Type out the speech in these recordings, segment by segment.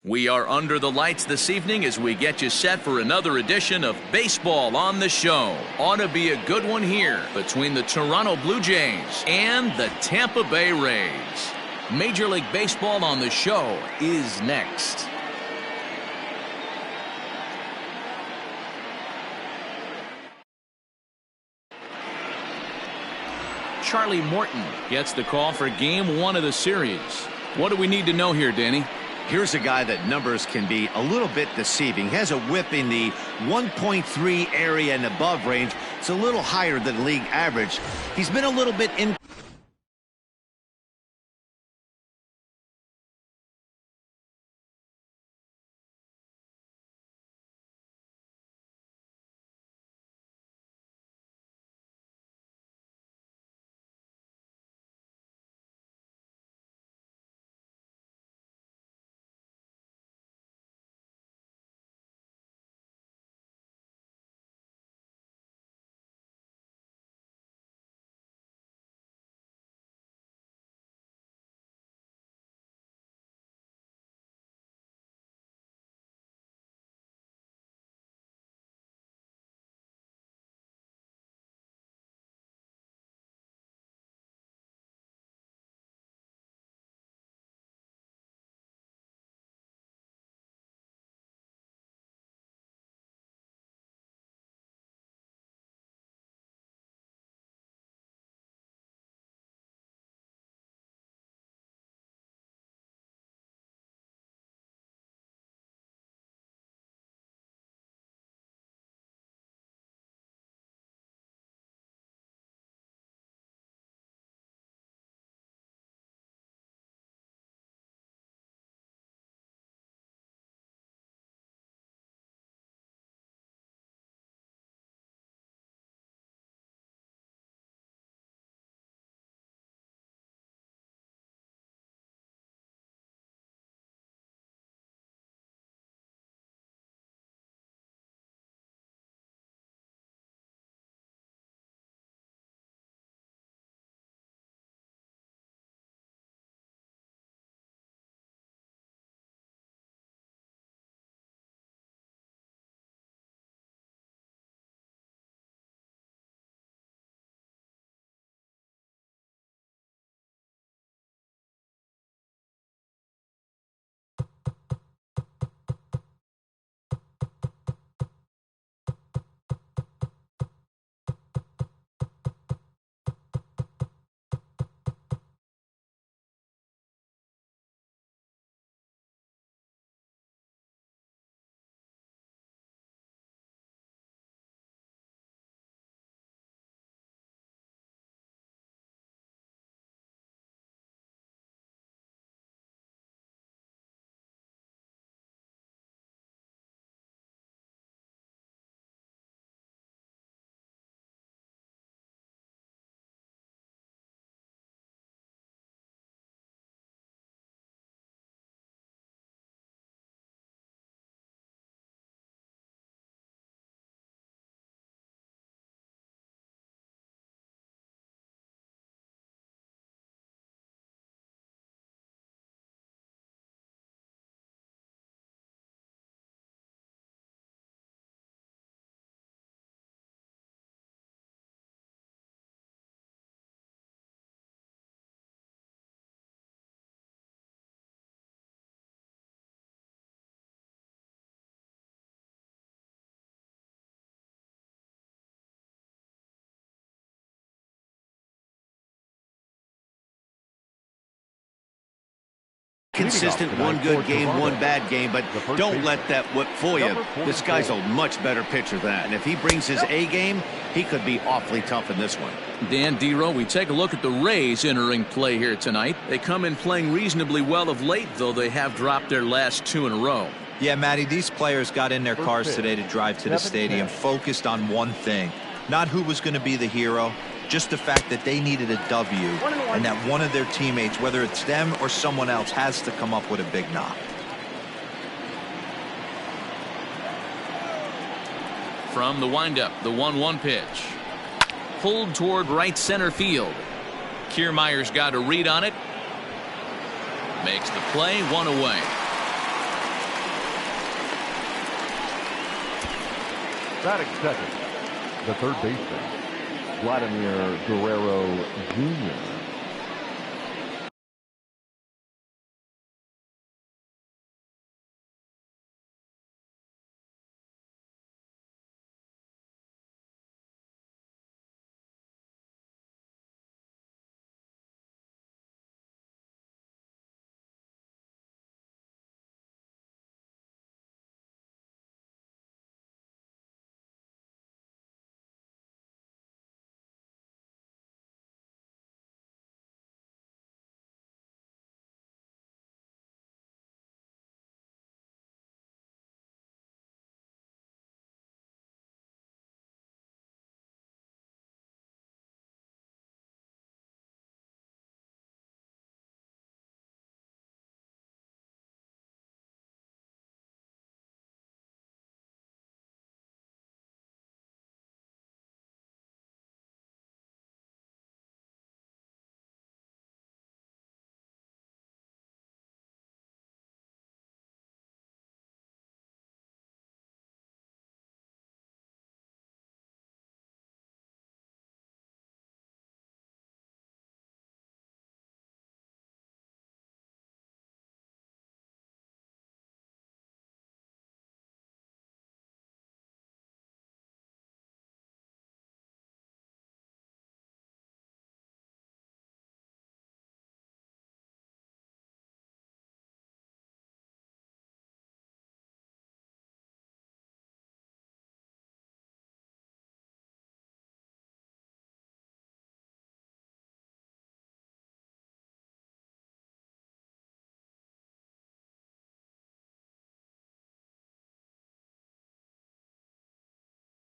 We are under the lights this evening as we get you set for another edition of Baseball on the Show. Ought to be a good one here between the Toronto Blue Jays and the Tampa Bay Rays. Major League Baseball on the Show is next. Charlie Morton gets the call for Game 1 of the series. What do we need to know here, Danny? Here's a guy that numbers can be a little bit deceiving. He has a whip in the 1.3 area and above range. It's a little higher than league average. He's been a little bit in. Consistent, one good game, one bad game, but don't let that whip fool you. This guy's a much better pitcher than that, and if he brings his A game, he could be awfully tough in this one. Dan Dero, we take a look at the Rays entering play here tonight. They come in playing reasonably well of late, though they have dropped their last 2 in a row. Yeah, Matty, these players got in their cars today to drive to the stadium, focused on one thing. Not who was going to be the hero, just the fact that they needed a W, and that one of their teammates, whether it's them or someone else, has to come up with a big knock. From the windup, the 1-1 pitch. Pulled toward right center field. Kiermaier's got a read on it. Makes the play, 1 away. Batting second, the third baseman, Vladimir Guerrero Jr.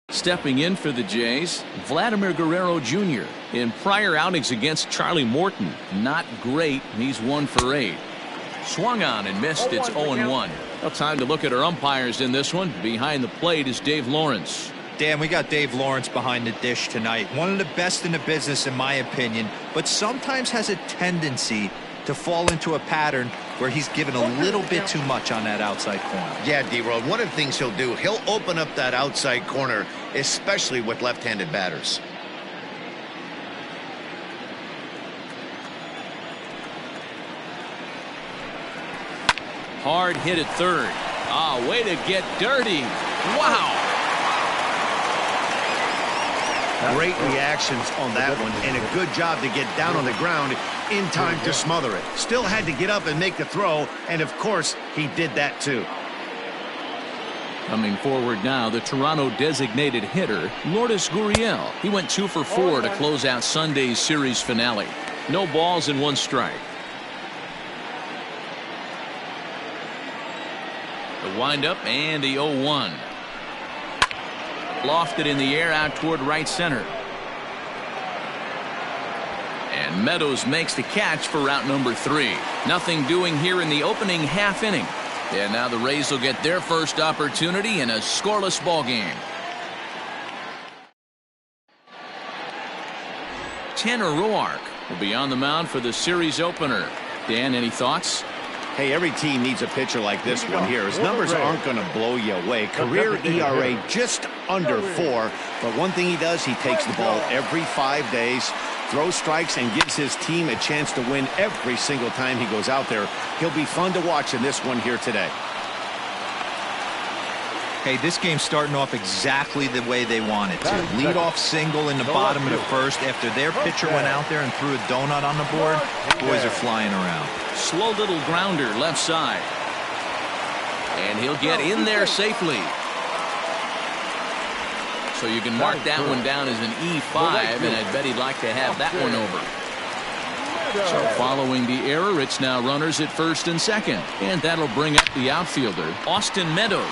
Stepping in for the Jays, Vladimir Guerrero Jr. In prior outings against Charlie Morton, not great. He's 1 for 8. Swung on and missed. It's 0-1. Well, time to look at our umpires in this one. Behind the plate is Dave Lawrence. Dan, we got Dave Lawrence behind the dish tonight. One of the best in the business, in my opinion, but sometimes has a tendency to fall into a pattern where he's given a little bit too much on that outside corner. Yeah, D-Road, one of the things he'll do, he'll open up that outside corner, especially with left-handed batters. Hard hit at third. Ah, way to get dirty. Wow. Great reactions on that one, and a good job to get down on the ground in time to smother it. Still had to get up and make the throw, and of course, he did that too. Coming forward now, the Toronto designated hitter, Lourdes Gurriel. He went 2 for 4 to close out Sunday's series finale. No balls and 1 strike. The windup and the 0-1. Lofted in the air out toward right center. And Meadows makes the catch for route number 3. Nothing doing here in the opening half inning. And now the Rays will get their first opportunity in a scoreless ball game. Tanner Roark will be on the mound for the series opener. Dan, any thoughts? Hey, every team needs a pitcher like this one here. His numbers aren't going to blow you away. Career ERA just under 4. But one thing he does, he takes the ball every 5 days, throws strikes, and gives his team a chance to win every single time he goes out there. He'll be fun to watch in this one here today. Hey, this game's starting off exactly the way they want it to. Lead-off single in the bottom of the first after their pitcher went out there and threw a donut on the board. Boys are flying around. Slow little grounder left side. And he'll get in there safely. So you can mark that one down as an E5, and I bet he'd like to have that one over. So following the error, it's now runners at first and second. And that'll bring up the outfielder, Austin Meadows.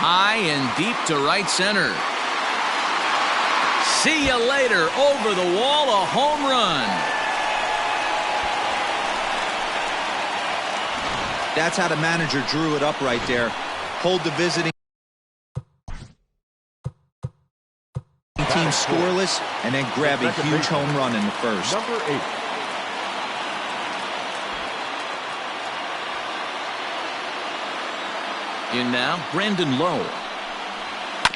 High and deep to right center. See you later. Over the wall, a home run. That's how the manager drew it up right there. Hold the visiting team scoreless and then grab a huge home run in the first. Number 8. In now, Brandon Lowe.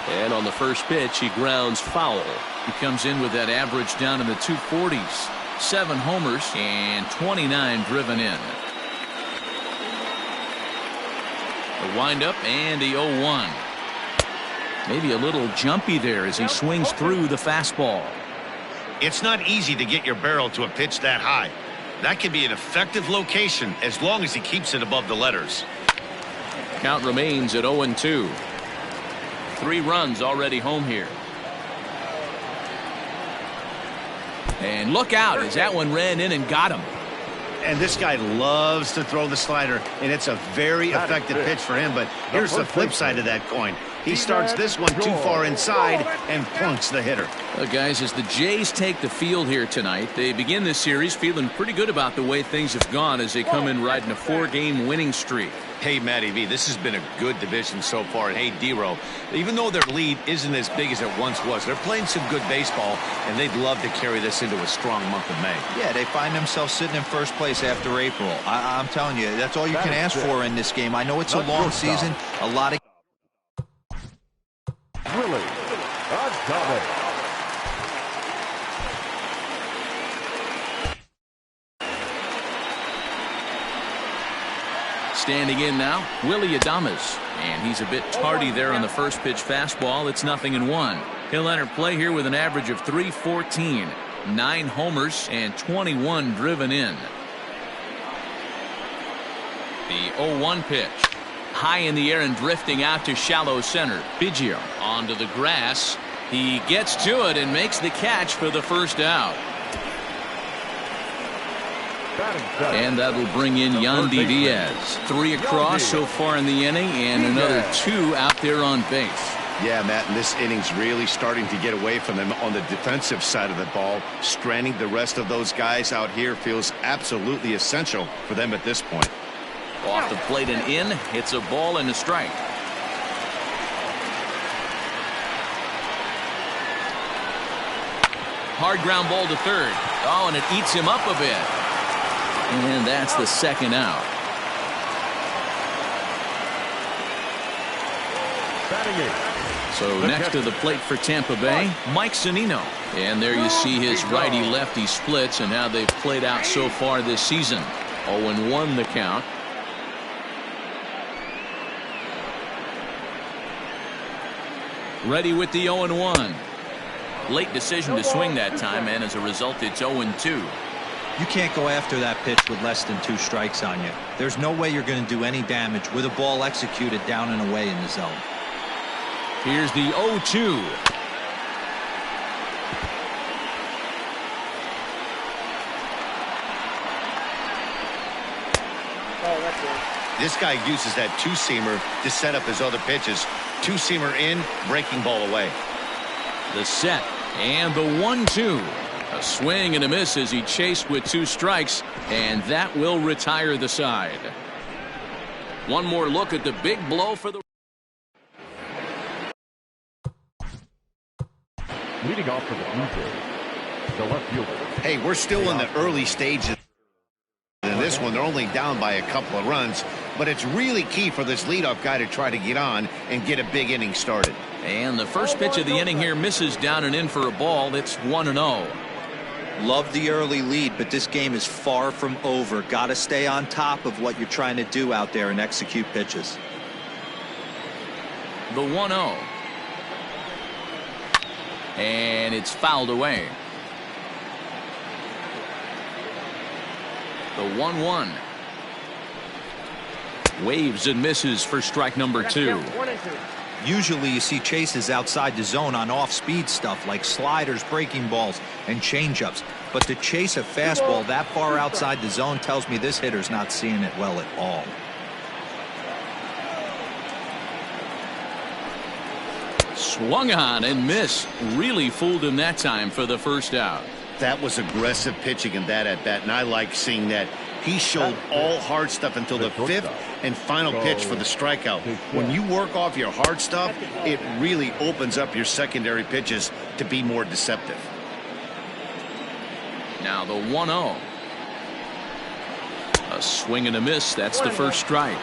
And on the first pitch, he grounds foul. He comes in with that average down in the 240s. 7 homers and 29 driven in. The windup and the 0-1. Maybe a little jumpy there as he swings through the fastball. It's not easy to get your barrel to a pitch that high. That can be an effective location as long as he keeps it above the letters. Count remains at 0-2. 3 runs already home here. And look out as that one ran in and got him. And this guy loves to throw the slider, and it's a very effective pitch for him. But here's the flip side of that coin. He starts this one too far inside and plunks the hitter. Well, guys, as the Jays take the field here tonight, they begin this series feeling pretty good about the way things have gone as they come in riding a 4-game winning streak. Hey, Matty V, this has been a good division so far. And hey, D-Row, even though their lead isn't as big as it once was, they're playing some good baseball, and they'd love to carry this into a strong month of May. Yeah, they find themselves sitting in first place after April. I'm telling you, that's all you can ask for in this game. I know it's a long season, a lot of... Really? Agave. Standing in now, Willie Adames. And he's a bit tardy there on the first pitch fastball. It's 0-1. He'll enter play here with an average of .314. 9 homers and 21 driven in. The 0-1 pitch. High in the air and drifting out to shallow center. Biggio onto the grass. He gets to it and makes the catch for the first out. And that'll bring in Yandy Diaz. 3 across so far in the inning and another 2 out there on base. Yeah, Matt, and this inning's really starting to get away from them on the defensive side of the ball. Stranding the rest of those guys out here feels absolutely essential for them at this point. Off the plate and in. It's a ball and a strike. Hard ground ball to third. Oh, and it eats him up a bit. And that's the second out. So next to the plate for Tampa Bay, Mike Zunino. And there you see his righty-lefty splits and how they've played out so far this season. 0-1 the count. Ready with the 0-1. Late decision to swing that time, and as a result, it's 0-2. You can't go after that pitch with less than 2 strikes on you. There's no way you're going to do any damage with a ball executed down and away in the zone. Here's the 0-2. This guy uses that 2-seamer to set up his other pitches. 2-seamer in, breaking ball away. The set and the 1-2. A swing and a miss as he chased with 2 strikes, and that will retire the side. One more look at the big blow for the... Leading off for the Blue Jays, the left fielder. Hey, we're still in the early stages. In this one, they're only down by a couple of runs, but it's really key for this leadoff guy to try to get on and get a big inning started. And the first pitch of the inning here misses down and in for a ball. It's 1-0. Love the early lead, but this game is far from over. Got to stay on top of what you're trying to do out there and execute pitches. The 1-0. And it's fouled away. The 1-1. Waves and misses for strike number 2. Usually you see chases outside the zone on off-speed stuff like sliders, breaking balls, and changeups. But to chase a fastball that far outside the zone tells me this hitter's not seeing it well at all. Swung on and missed. Really fooled him that time for the first out. That was aggressive pitching in that at-bat, and I like seeing that. He showed all hard stuff until the 5th and final pitch for the strikeout. When you work off your hard stuff, it really opens up your secondary pitches to be more deceptive. Now the 1-0. A swing and a miss. That's the first strike.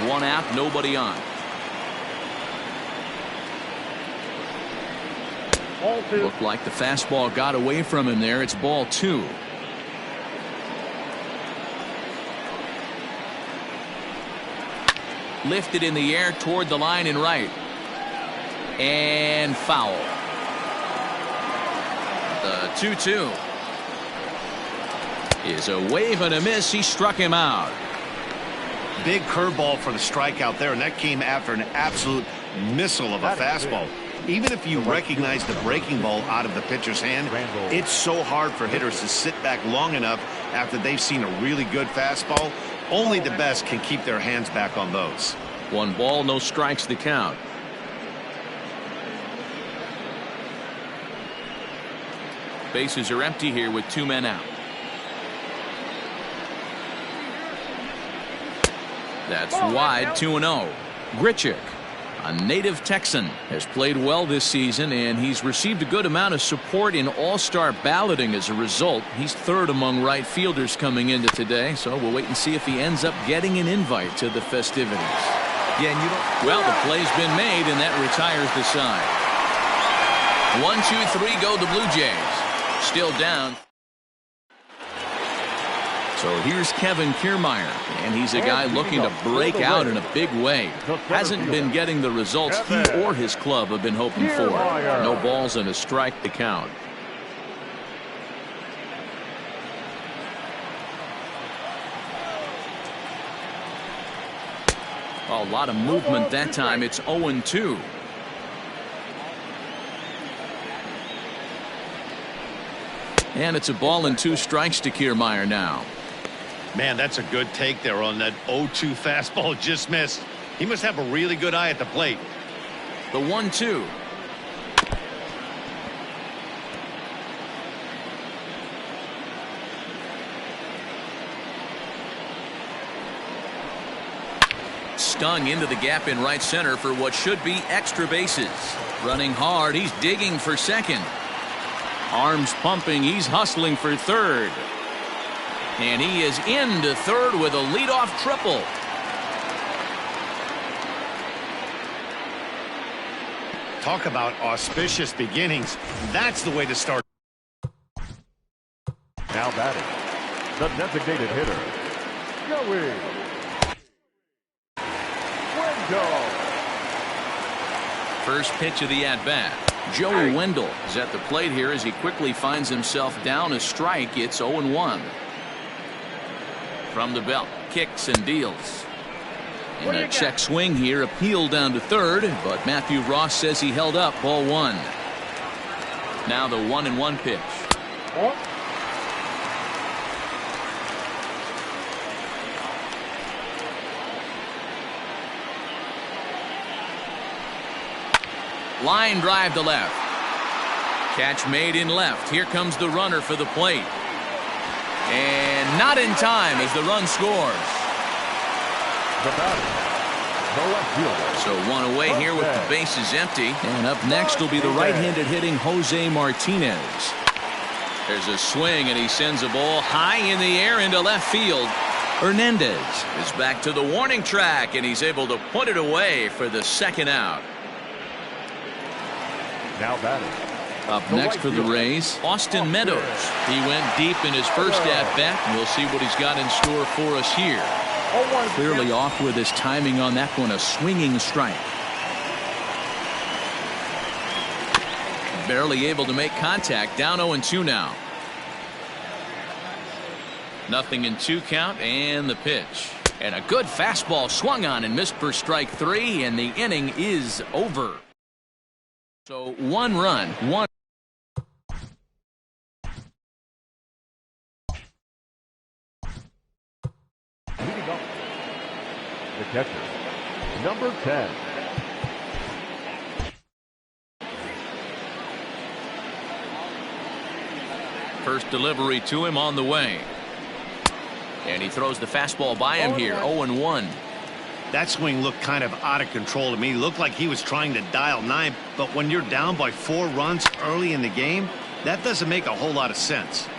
1 out, nobody on. Looked like the fastball got away from him there. It's ball 2. Lifted in the air toward the line and right. And foul. The 2-2 is a wave and a miss. He struck him out. Big curveball for the strikeout there, and that came after an absolute missile of a fastball. Even if you recognize the breaking ball out of the pitcher's hand, it's so hard for hitters to sit back long enough after they've seen a really good fastball. Only the best can keep their hands back on those. 1 ball, no strikes the count. Bases are empty here with 2 men out. That's wide. 2-0. Grichuk, a native Texan, has played well this season, and he's received a good amount of support in all-star balloting as a result. He's 3rd among right fielders coming into today, so we'll wait and see if he ends up getting an invite to the festivities. Yeah, and you don't... Well, the play's been made, and that retires the side. 1-2-3 go the Blue Jays. Still down. So here's Kevin Kiermaier, and he's a guy looking to break out in a big way. Hasn't been getting the results he or his club have been hoping for. No balls and a strike to count. A lot of movement that time. It's 0-2. And it's a ball and 2 strikes to Kiermaier now. Man, that's a good take there on that 0-2 fastball. Just missed. He must have a really good eye at the plate. The 1-2. Stung into the gap in right center for what should be extra bases. Running hard, he's digging for second. Arms pumping, he's hustling for third. And he is into third with a leadoff triple. Talk about auspicious beginnings. That's the way to start. Now batting, the designated hitter, Joey Wendell. First pitch of the at-bat. Joey Wendell is at the plate here as he quickly finds himself down a strike. It's 0-1. From the belt, kicks and deals. In a check swing here, appeal down to third, but Matthew Ross says he held up. Ball 1. Now the 1-1 pitch. Line drive to left. Catch made in left. Here comes the runner for the plate. And not in time as the run scores. The batter, the left fielder. So 1 away here with the bases empty. And up next will be the right-handed hitting Jose Martinez. There's a swing, and he sends a ball high in the air into left field. Hernandez is back to the warning track, and he's able to put it away for the second out. Now batting. Up next for the Rays, Austin Meadows. He went deep in his first at-bat, and we'll see what he's got in store for us here. Clearly off with his timing on that one, a swinging strike. Barely able to make contact, down 0-2 now. 0-2 count, and the pitch. And a good fastball swung on and missed for strike 3, and the inning is over. So 1 run, 1. Leading up, the catcher, number 10. First delivery to him on the way. And he throws the fastball by him here, 0-1. That swing looked kind of out of control to me. Looked like he was trying to dial 9, but when you're down by 4 runs early in the game, that doesn't make a whole lot of sense.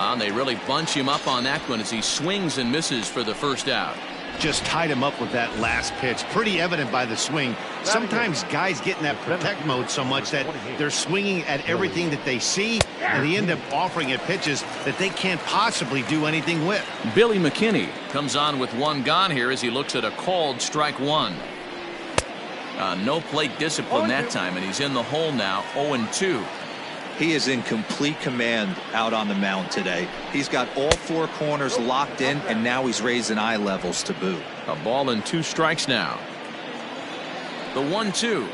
And they really bunch him up on that one as he swings and misses for the first out. Just tied him up with that last pitch. Pretty evident by the swing. Sometimes guys get in that protect mode so much that they're swinging at everything that they see, and they end up offering it pitches that they can't possibly do anything with. Billy McKinney comes on with one gone here as he looks at a called strike one. No plate discipline that time, and he's in the hole now, 0-2. He is in complete command out on the mound today. He's got all four corners locked in, and now he's raising eye levels to boot. A ball and 2 strikes now. The 1-2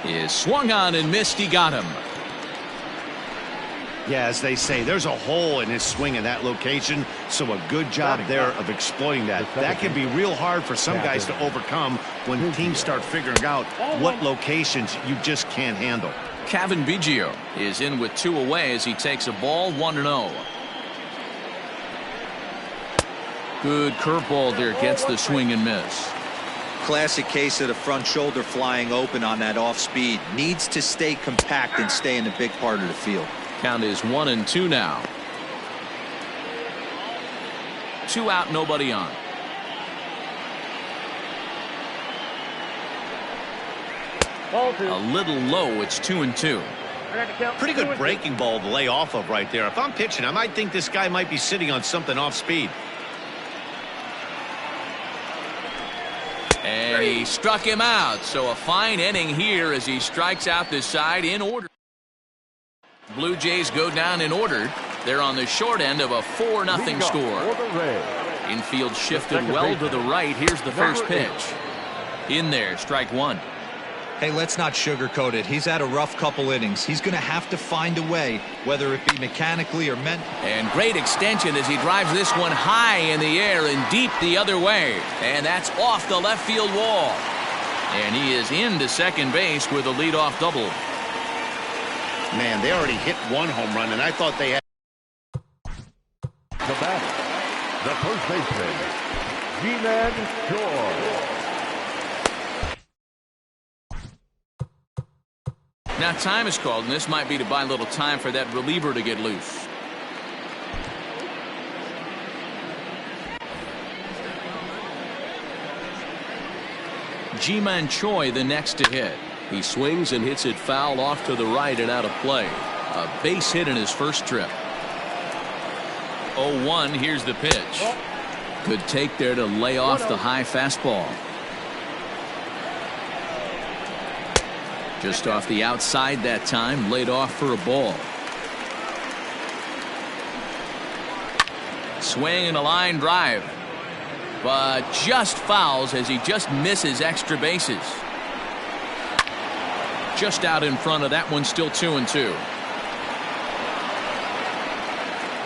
is swung on and missed. He got him. Yeah, as they say, there's a hole in his swing in that location, so a good job there of exploiting that. That can be real hard for some guys to overcome when teams start figuring out what locations you just can't handle. Kevin Biggio is in with 2 away as he takes a ball, 1-0. Good curveball there, gets the swing and miss. Classic case of the front shoulder flying open on that off speed. Needs to stay compact and stay in the big part of the field. Count is 1-2 now. 2 out, nobody on. A little low. It's 2-2. Pretty good breaking ball to lay off of right there. If I'm pitching, I might think this guy might be sitting on something off speed. And he struck him out. So a fine inning here as he strikes out this side in order. Blue Jays go down in order. They're on the short end of a 4-0 score. Infield shifted well to the right. Here's the first pitch. In there, strike one. Hey, let's not sugarcoat it. He's had a rough couple innings. He's going to have to find a way, whether it be mechanically or mentally. And great extension as he drives this one high in the air and deep the other way. And that's off the left field wall. And he is into second base with a leadoff double. Man, they already hit 1 home run, and I thought they had. The batter, the first baseman, G-Man George. Now time is called, and this might be to buy a little time for that reliever to get loose. Ji-Man Choi the next to hit. He swings and hits it foul off to the right and out of play. A base hit in his first trip. 0-1. Here's the pitch. Good take there to lay off the high fastball. Just off the outside that time, laid off for a ball. Swing and a line drive, but just fouls as he just misses extra bases. Just out in front of that one, still 2-2.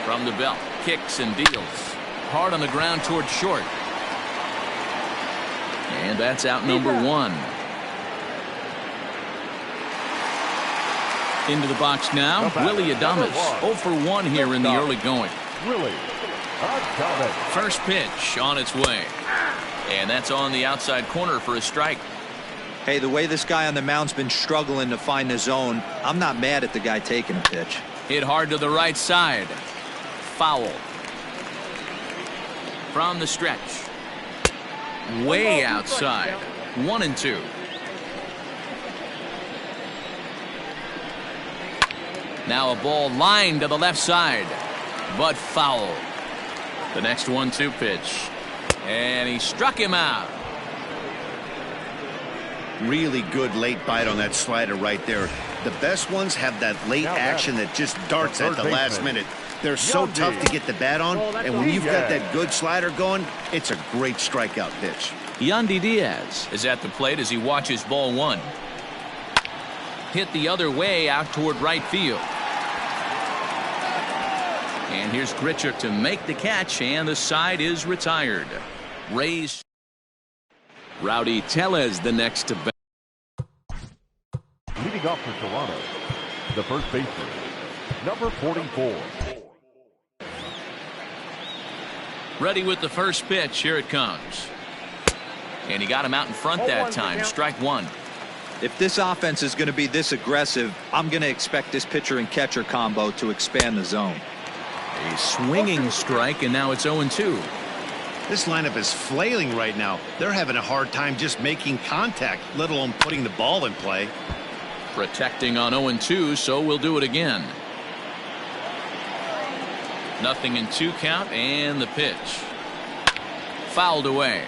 From the belt, kicks and deals. Hard on the ground towards short. And that's out number 1. Into the box now, Willie Adames. 0 for 1 here in the early going. First pitch on its way. And that's on the outside corner for a strike. Hey, the way this guy on the mound's been struggling to find the zone, I'm not mad at the guy taking a pitch. Hit hard to the right side. Foul. From the stretch. Way outside. 1-2. Now a ball lined to the left side, but foul. The next 1-2 pitch. And he struck him out. Really good late bite on that slider right there. The best ones have that late action that just darts at the last minute. They're so tough to get the bat on, and when you've got that good slider going, it's a great strikeout pitch. Yandy Diaz is at the plate as he watches ball 1. Hit the other way out toward right field. And here's Grichuk to make the catch, and the side is retired. Rays. Rowdy Tellez the next to bat. Leading off for Toronto, the first baseman, number 44. Ready with the first pitch. Here it comes. And he got him out in front that time. Strike one. If this offense is going to be this aggressive, I'm going to expect this pitcher and catcher combo to expand the zone. A swinging strike, and now it's 0-2. This lineup is flailing right now. They're having a hard time just making contact, let alone putting the ball in play. Protecting on 0-2, so we'll do it again. 0-2 count, and the pitch. Fouled away.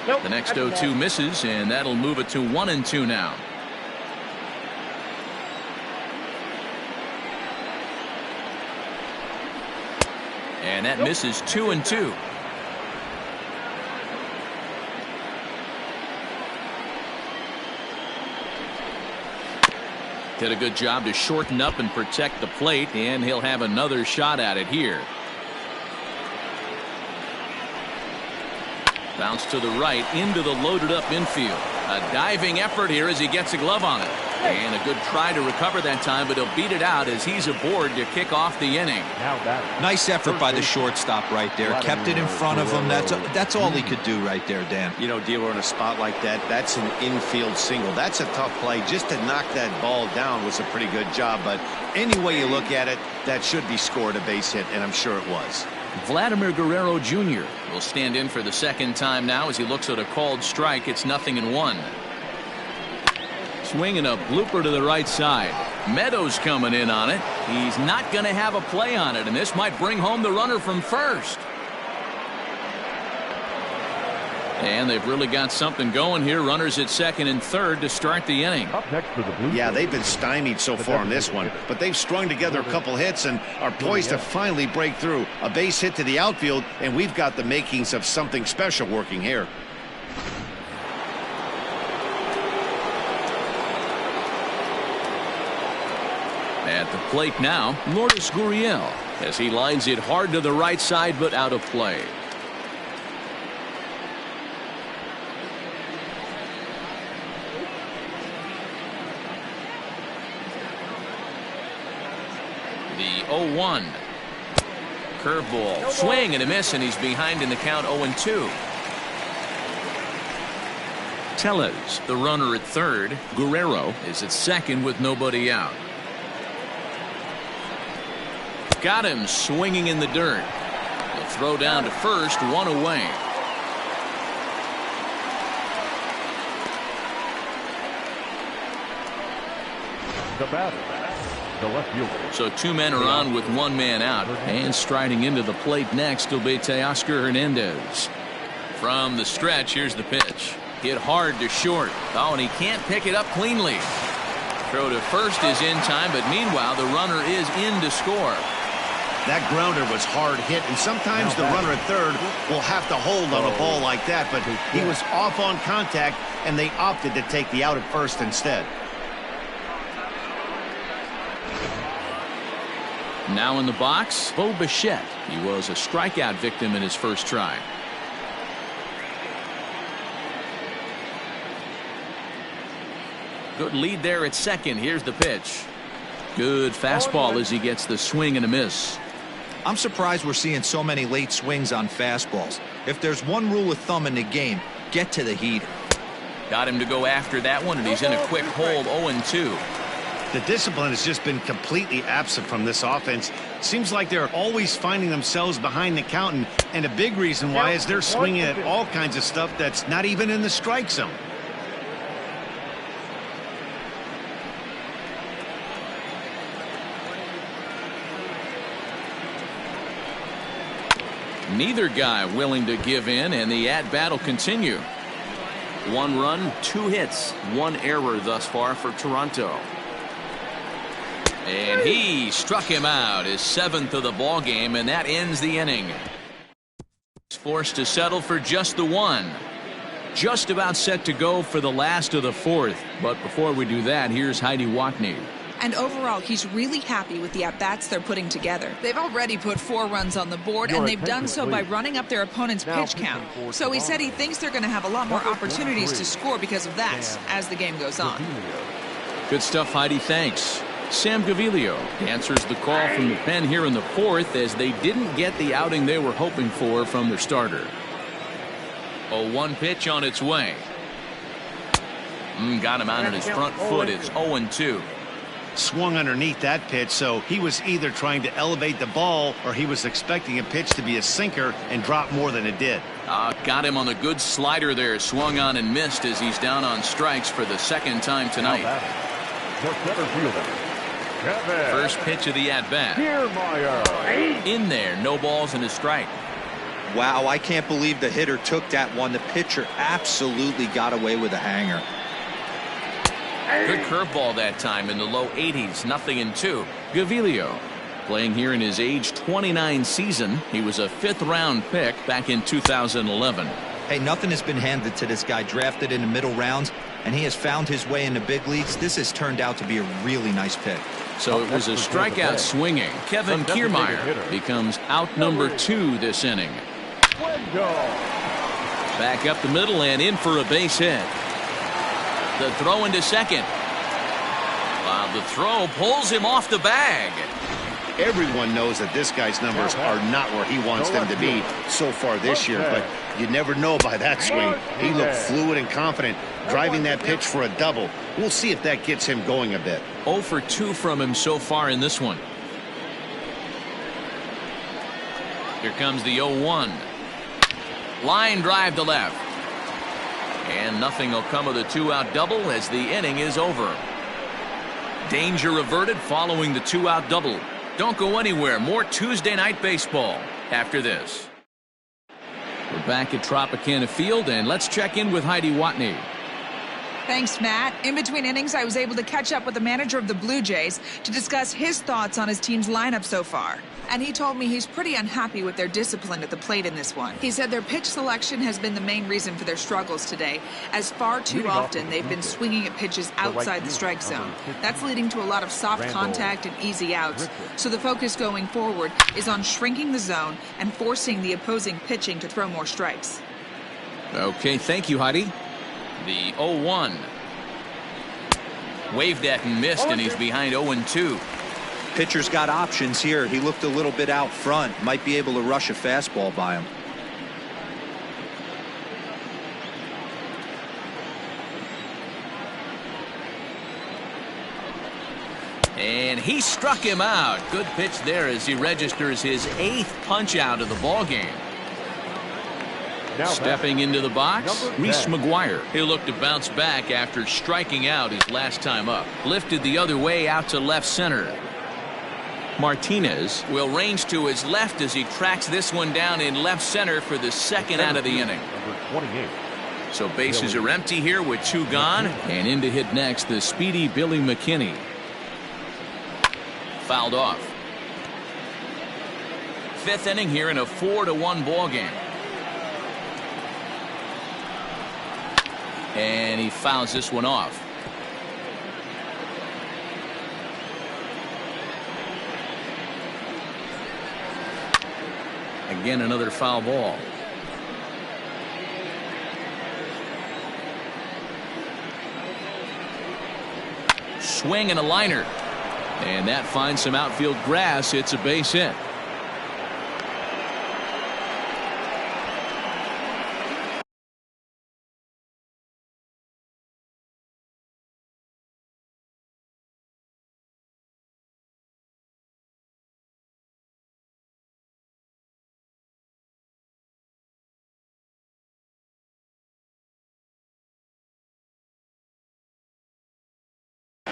The next 0-2 misses, and that'll move it to 1-2 now. And that misses 2-2. Did a good job to shorten up and protect the plate, and he'll have another shot at it here. Bounce to the right into the loaded up infield. A diving effort here as he gets a glove on it. And a good try to recover that time, but he'll beat it out as he's aboard to kick off the inning. Nice effort by the shortstop right there. Kept it in front of him. That's all he could do right there, Dan. You know, Dealer, in a spot like that, that's an infield single. That's a tough play. Just to knock that ball down was a pretty good job. But any way you look at it, that should be scored a base hit, and I'm sure it was. Vladimir Guerrero Jr. will stand in for the second time now as he looks at a called strike. It's 0-1. Swinging a blooper to the right side. Meadows coming in on it. He's not going to have a play on it, and this might bring home the runner from first. And they've really got something going here. Runners at second and third to start the inning. Up next for the Blue Yeah, Jays, they've been stymied so far on this one, but they've strung together a couple hits and are poised to finally break through. A base hit to the outfield, and we've got the makings of something special working here. At the plate now, Lourdes Gurriel as he lines it hard to the right side, but out of play. The 0-1. Curveball. Swing and a miss, and he's behind in the count 0-2. Tellez, the runner at third. Guerrero is at second with nobody out. Got him swinging in the dirt. He'll throw down to first, one away. the batter, the left fielder. So two men are on with one man out, and striding into the plate next will be Teoscar Hernandez. From the stretch, here's the pitch. Hit hard to short. Oh, and he can't pick it up cleanly. Throw to first is in time, but meanwhile the runner is in to score. That grounder was hard hit, and sometimes the runner at third will have to hold on a ball like that, but he was off on contact, and they opted to take the out at first instead. Now in the box, Bo Bichette. He was a strikeout victim in his first try. Good lead there at second. Here's the pitch. Good fastball as he gets the swing and a miss. I'm surprised we're seeing so many late swings on fastballs. If there's one rule of thumb in the game, get to the heater. Got him to go after that one, and he's in a quick hold, 0-2. The discipline has just been completely absent from this offense. Seems like they're always finding themselves behind the count, and a big reason why is they're swinging at all kinds of stuff that's not even in the strike zone. Neither guy willing to give in, and the at-bat will continue. 1 run, 2 hits, 1 error thus far for Toronto. And he struck him out, his 7th of the ball game, and that ends the inning. He's forced to settle for just the 1. Just about set to go for the last of the 4th. But before we do that, here's Heidi Watney. And overall, he's really happy with the at-bats they're putting together. They've already put 4 runs on the board, and they've done so by running up their opponent's pitch count. So he said he thinks they're going to have a lot more opportunities to score because of that as the game goes on. Good stuff, Heidi. Thanks. Sam Gaviglio answers the call from the pen here in the fourth as they didn't get the outing they were hoping for from their starter. 0-1 pitch on its way. Got him out on his front foot. It's 0-2. Swung underneath that pitch, so he was either trying to elevate the ball or he was expecting a pitch to be a sinker and drop more than it did. Got him on a good slider there. Swung on and missed as he's down on strikes for the second time tonight. First pitch of the at-bat. In there, no balls and a strike. Wow, I can't believe the hitter took that one. The pitcher absolutely got away with a hanger. Good curveball that time in the low 80s. 0-2. Gaviglio playing here in his age 29 season. He was a 5th-round pick back in 2011. Hey, nothing has been handed to this guy. Drafted in the middle rounds, and he has found his way in the big leagues. This has turned out to be a really nice pick. So it was a strikeout swinging. Kevin Kiermaier becomes out number 2 this inning. Back up the middle and in for a base hit. The throw into second. The throw pulls him off the bag. Everyone knows that this guy's numbers are not where he wants them to be so far this year, but you never know by that swing. He looked fluid and confident, driving that pitch for a double. We'll see if that gets him going a bit. 0 for 2 from him so far in this one. Here comes the 0-1. Line drive to left. And nothing will come of the 2-out double as the inning is over. Danger averted following the 2-out double. Don't go anywhere. More Tuesday night baseball after this. We're back at Tropicana Field, and let's check in with Heidi Watney. Thanks, Matt. In between innings, I was able to catch up with the manager of the Blue Jays to discuss his thoughts on his team's lineup so far. And he told me he's pretty unhappy with their discipline at the plate in this one. He said their pitch selection has been the main reason for their struggles today, as far too often they've been swinging at pitches outside the strike zone. That's leading to a lot of soft contact and easy outs. So the focus going forward is on shrinking the zone and forcing the opposing pitching to throw more strikes. Okay, thank you, Heidi. The 0-1. Waved at and missed, and he's behind 0-2. Pitcher's got options here. He looked a little bit out front. Might be able to rush a fastball by him. And he struck him out. Good pitch there as he registers his 8th punch out of the ball game. Stepping into the box, Reese McGuire. He'll look to bounce back after striking out his last time up. Lifted the other way out to left center. Martinez will range to his left as he tracks this one down in left center for the second out of the inning. So bases are empty here with 2 gone, and in to hit next the speedy Billy McKinney. Fouled off. 5th inning here in a 4-1 ball game. And he fouls this one off. Again, another foul ball. Swing and a liner. And that finds some outfield grass. It's a base hit.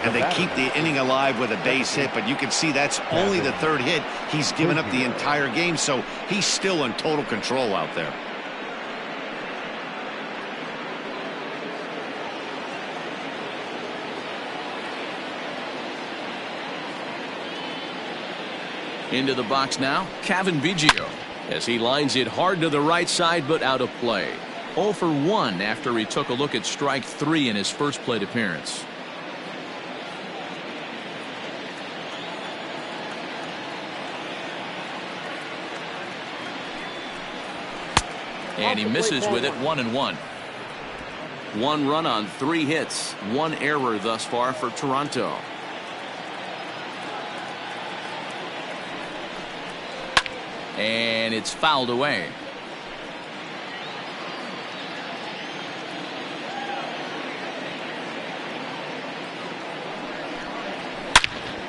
And they keep the inning alive with a base hit, but you can see that's only the 3rd hit. He's given up the entire game, so he's still in total control out there. Into the box now, Kevin Biggio, as he lines it hard to the right side, but out of play. 0 for 1 after he took a look at strike 3 in his first plate appearance. And he misses with it. 1-1. 1 run on 3 hits. 1 error thus far for Toronto. And it's fouled away.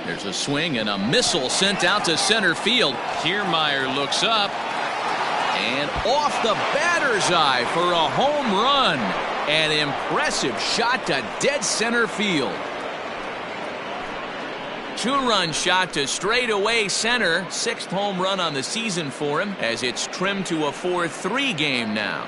There's a swing and a missile sent out to center field. Kiermaier looks up and off the batter's eye for a home run. An impressive shot to dead center field. Two-run shot to straightaway center. 6th home run on the season for him as it's trimmed to a 4-3 game now.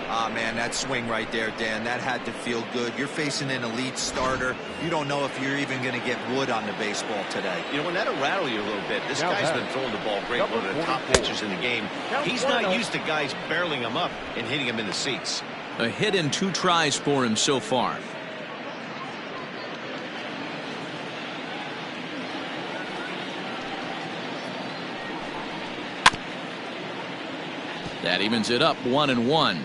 Ah, man, that swing right there, Dan, that had to feel good. You're facing an elite starter. You don't know if you're even going to get wood on the baseball today. You know, when that'll rattle you a little bit. This guy's been throwing the ball great, one of the top pitchers in the game. He's not used to guys barreling him up and hitting him in the seats. A hit and 2 tries for him so far. That evens it up 1-1.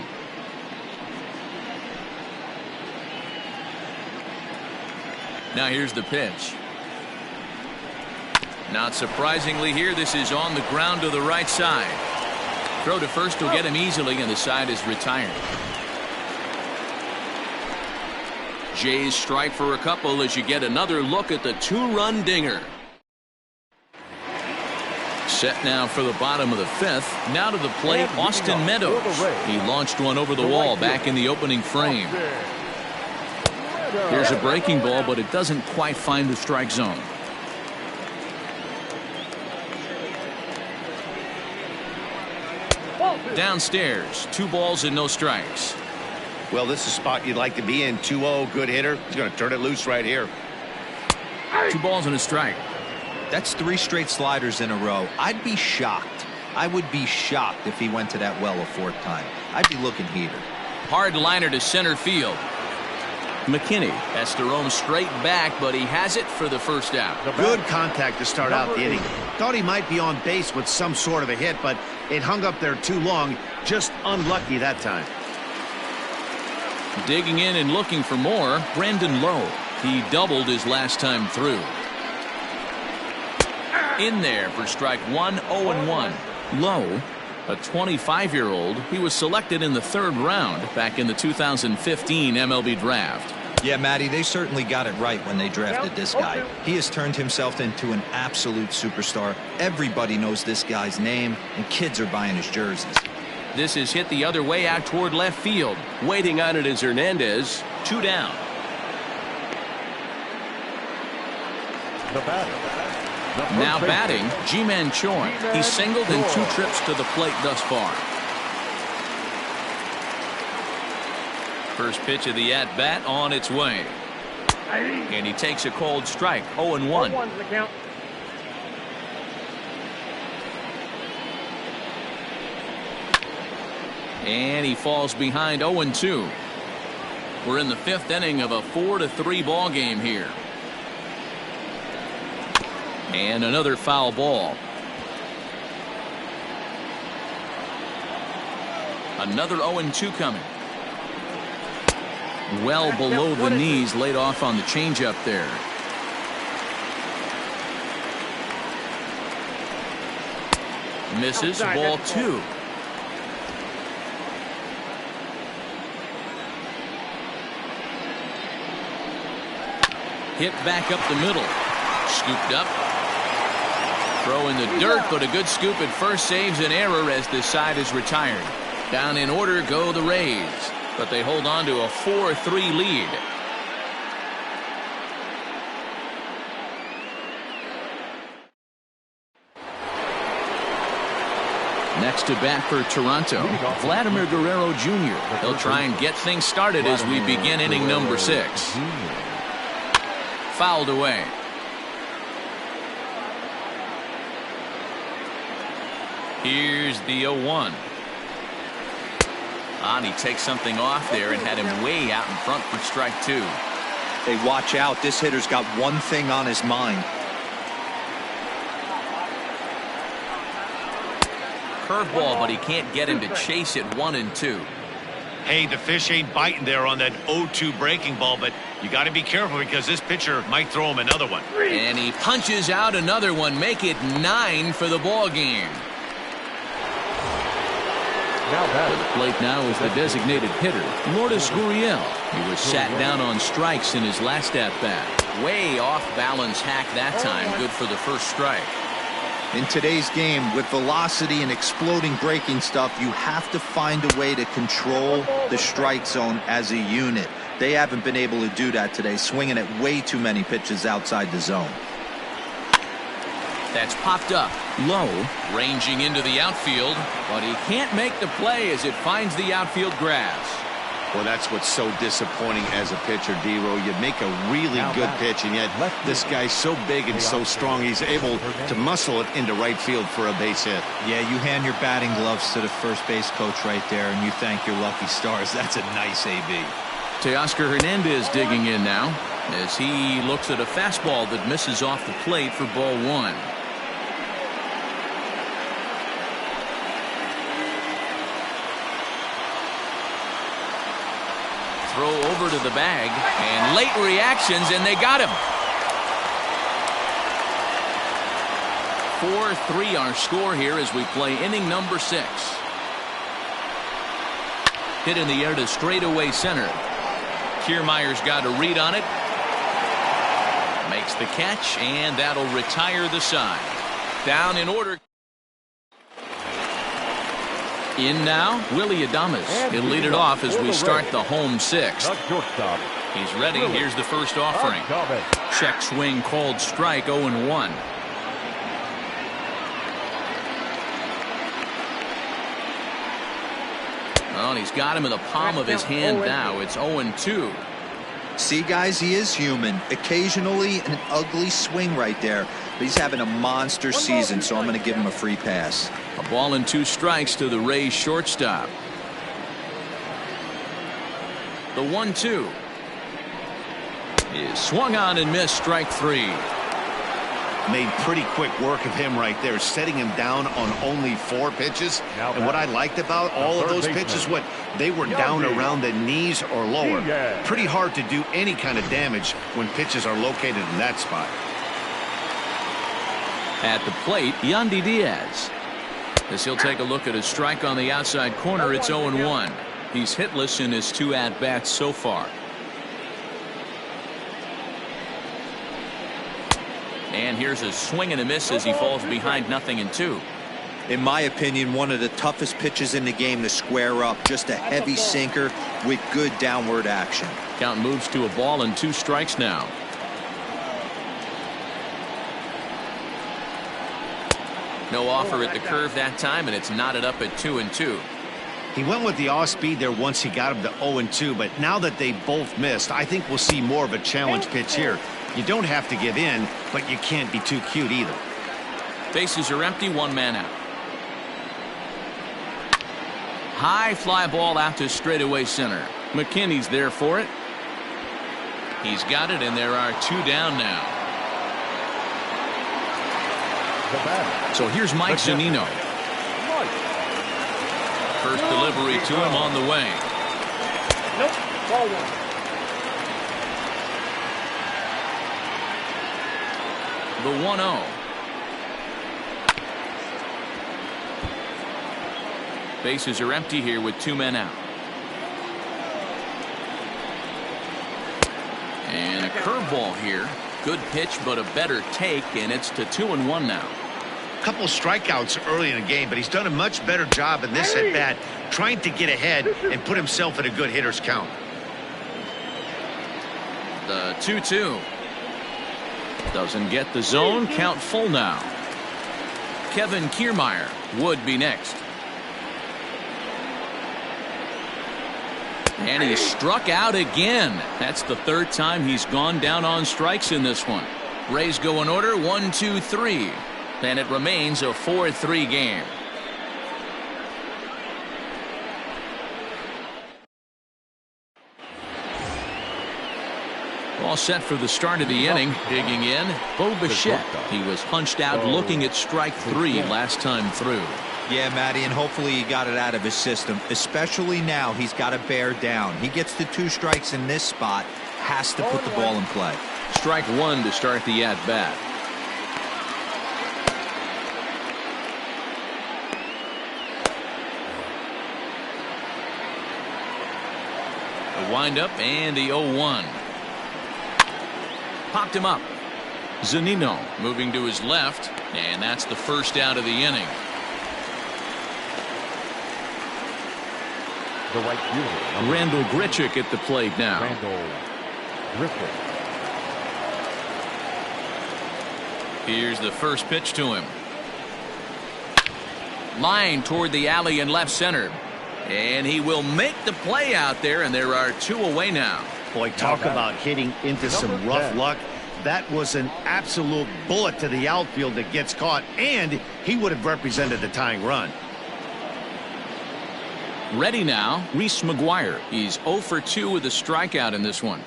Now here's the pitch. Not surprisingly here, this is on the ground to the right side. Throw to first will get him easily, and the side is retired. Jays strike for a couple as you get another look at the 2-run dinger. Set now for the bottom of the 5th. Now to the plate, Austin Meadows. He launched one over the wall back in the opening frame. Here's a breaking ball, but it doesn't quite find the strike zone. Downstairs, 2 balls and no strikes. Well, this is a spot you'd like to be in. 2-0, good hitter. He's going to turn it loose right here. 2 balls and a strike. That's 3 straight sliders in a row. I'd be shocked. I would be shocked if he went to that well a 4th time. I'd be looking heated. Hard liner to center field. McKinney has to roam straight back, but he has it for the first out. Good contact to start out the inning. Thought he might be on base with some sort of a hit, but it hung up there too long. Just unlucky that time. Digging in and looking for more, Brandon Lowe. He doubled his last time through. In there for strike 1, 0-1. Lowe, a 25-year-old, he was selected in the 3rd round back in the 2015 MLB draft. Yeah, Matty, they certainly got it right when they drafted this guy. He has turned himself into an absolute superstar. Everybody knows this guy's name, and kids are buying his jerseys. This is hit the other way out toward left field. Waiting on it is Hernandez. 2 down. The batter. Now batting, Tbjmay25. He's singled in 2 trips to the plate thus far. First pitch of the at-bat on its way. And he takes a cold strike, 0-1. And he falls behind 0-2. We're in the 5th inning of a 4-3 ball game here. And another foul ball. Another 0-2 coming. Well below the knees, laid off on the changeup there. Misses, ball 2. Hit back up the middle. Scooped up. Throw in the dirt, but a good scoop at first saves an error as this side is retired. Down in order go the Rays, but they hold on to a 4-3 lead. Next to bat for Toronto, Vladimir Guerrero Jr. He'll try and get things started as we begin inning number 6. Fouled away. Here's the 0-1. And he takes something off there and had him way out in front for strike 2. Hey, watch out. This hitter's got one thing on his mind. Curveball, but he can't get him to chase it 1-2. Hey, the fish ain't biting there on that 0-2 breaking ball, but you got to be careful because this pitcher might throw him another one. And he punches out another one, make it 9 for the ball game. To the plate now is the designated hitter, Lourdes Gurriel. He was sat down on strikes in his last at-bat. Way off balance hack that time. Good for the first strike. In today's game, with velocity and exploding breaking stuff, you have to find a way to control the strike zone as a unit. They haven't been able to do that today, swinging at way too many pitches outside the zone. That's popped up low, ranging into the outfield, but he can't make the play as it finds the outfield grass. Well, that's what's so disappointing as a pitcher, D-Row. You make a really good pitch, and yet this guy's so big and so strong, he's able to muscle it into right field for a base hit. Yeah, you hand your batting gloves to the first base coach right there, and you thank your lucky stars. That's a nice AB. Teoscar Hernandez digging in now as he looks at a fastball that misses off the plate for ball 1. Throw over to the bag, and late reactions, and they got him. 4-3 our score here as we play inning number 6. Hit in the air to straightaway center. Kiermaier's got a read on it. Makes the catch, and that'll retire the side. Down in order. In now, Willie Adames. He'll lead it off as we start the home 6th. He's ready. Here's the first offering. Check swing called strike, 0-1. Well, he's got him in the palm of his hand now. It's 0-2. See, guys, he is human. Occasionally an ugly swing right there, but he's having a monster season, so I'm going to give him a free pass. A ball and 2 strikes to the Rays shortstop. The 1-2 is swung on and missed, strike 3. Made pretty quick work of him right there, setting him down on only 4 pitches. And what I liked about all of those pitches, they were down around the knees or lower. Pretty hard to do any kind of damage when pitches are located in that spot. At the plate, Yandy Diaz. As he'll take a look at a strike on the outside corner, it's 0-1. He's hitless in his 2 at-bats so far. And here's a swing and a miss as he falls behind 0-2. In my opinion, one of the toughest pitches in the game to square up. Just a heavy sinker with good downward action. Count moves to a ball and 2 strikes now. No offer at the curve that time, and it's knotted up at 2-2. He went with the off speed there once he got him to 0-2, but now that they both missed, I think we'll see more of a challenge pitch here. You don't have to give in, but you can't be too cute either. Bases are empty, 1 man out. High fly ball out to straightaway center. McKinney's there for it. He's got it, and there are 2 down now. So here's Mike Zunino. First delivery to him on the way. Nope. Ball 1. The 1-0. Bases are empty here with 2 men out. And a curveball here. Good pitch, but a better take, and it's to 2-1 now. Couple strikeouts early in the game, but he's done a much better job in this at-bat trying to get ahead and put himself at a good hitter's count. The 2-2. Doesn't get the zone. Count full now. Kevin Kiermaier would be next. And he struck out again. That's the 3rd time he's gone down on strikes in this one. Rays go in order, 1-2-3. And it remains a 4-3 game. All set for the start of the inning. Digging in, Bo Bichette. He was punched out looking at strike 3 last time through. Yeah, Matty, and hopefully he got it out of his system. Especially now, he's got to bear down. He gets the 2 strikes in this spot, has to put the ball in play. Strike 1 to start the at-bat. The windup and the 0-1. Popped him up. Zunino moving to his left, and that's the first out of the inning. The right fielder, Randall Grichuk at the plate now. Randall Griffith. Here's the first pitch to him. Line toward the alley in left center. And he will make the play out there, and there are 2 away now. Boy, talk about hitting into some rough luck. That was an absolute bullet to the outfield that gets caught, and he would have represented the tying run. Ready now, Reese McGuire. He's 0 for 2 with a strikeout in this one.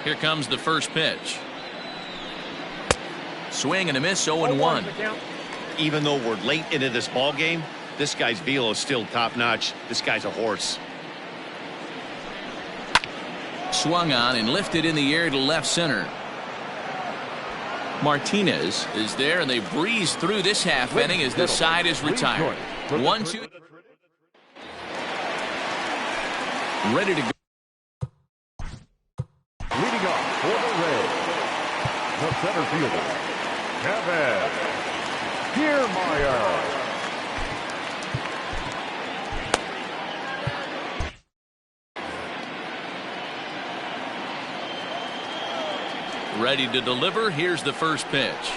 Here comes the first pitch. Swing and a miss, 0-1. Even though we're late into this ball game, this guy's velo is still top-notch. This guy's a horse. Swung on and lifted in the air to left center. Martinez is there, and they breeze through this half inning as this side is retired. 1-2. Ready to go. Leading off for the Reds, the center fielder, Kevin Tbjmay25. Ready to deliver. Here's the first pitch.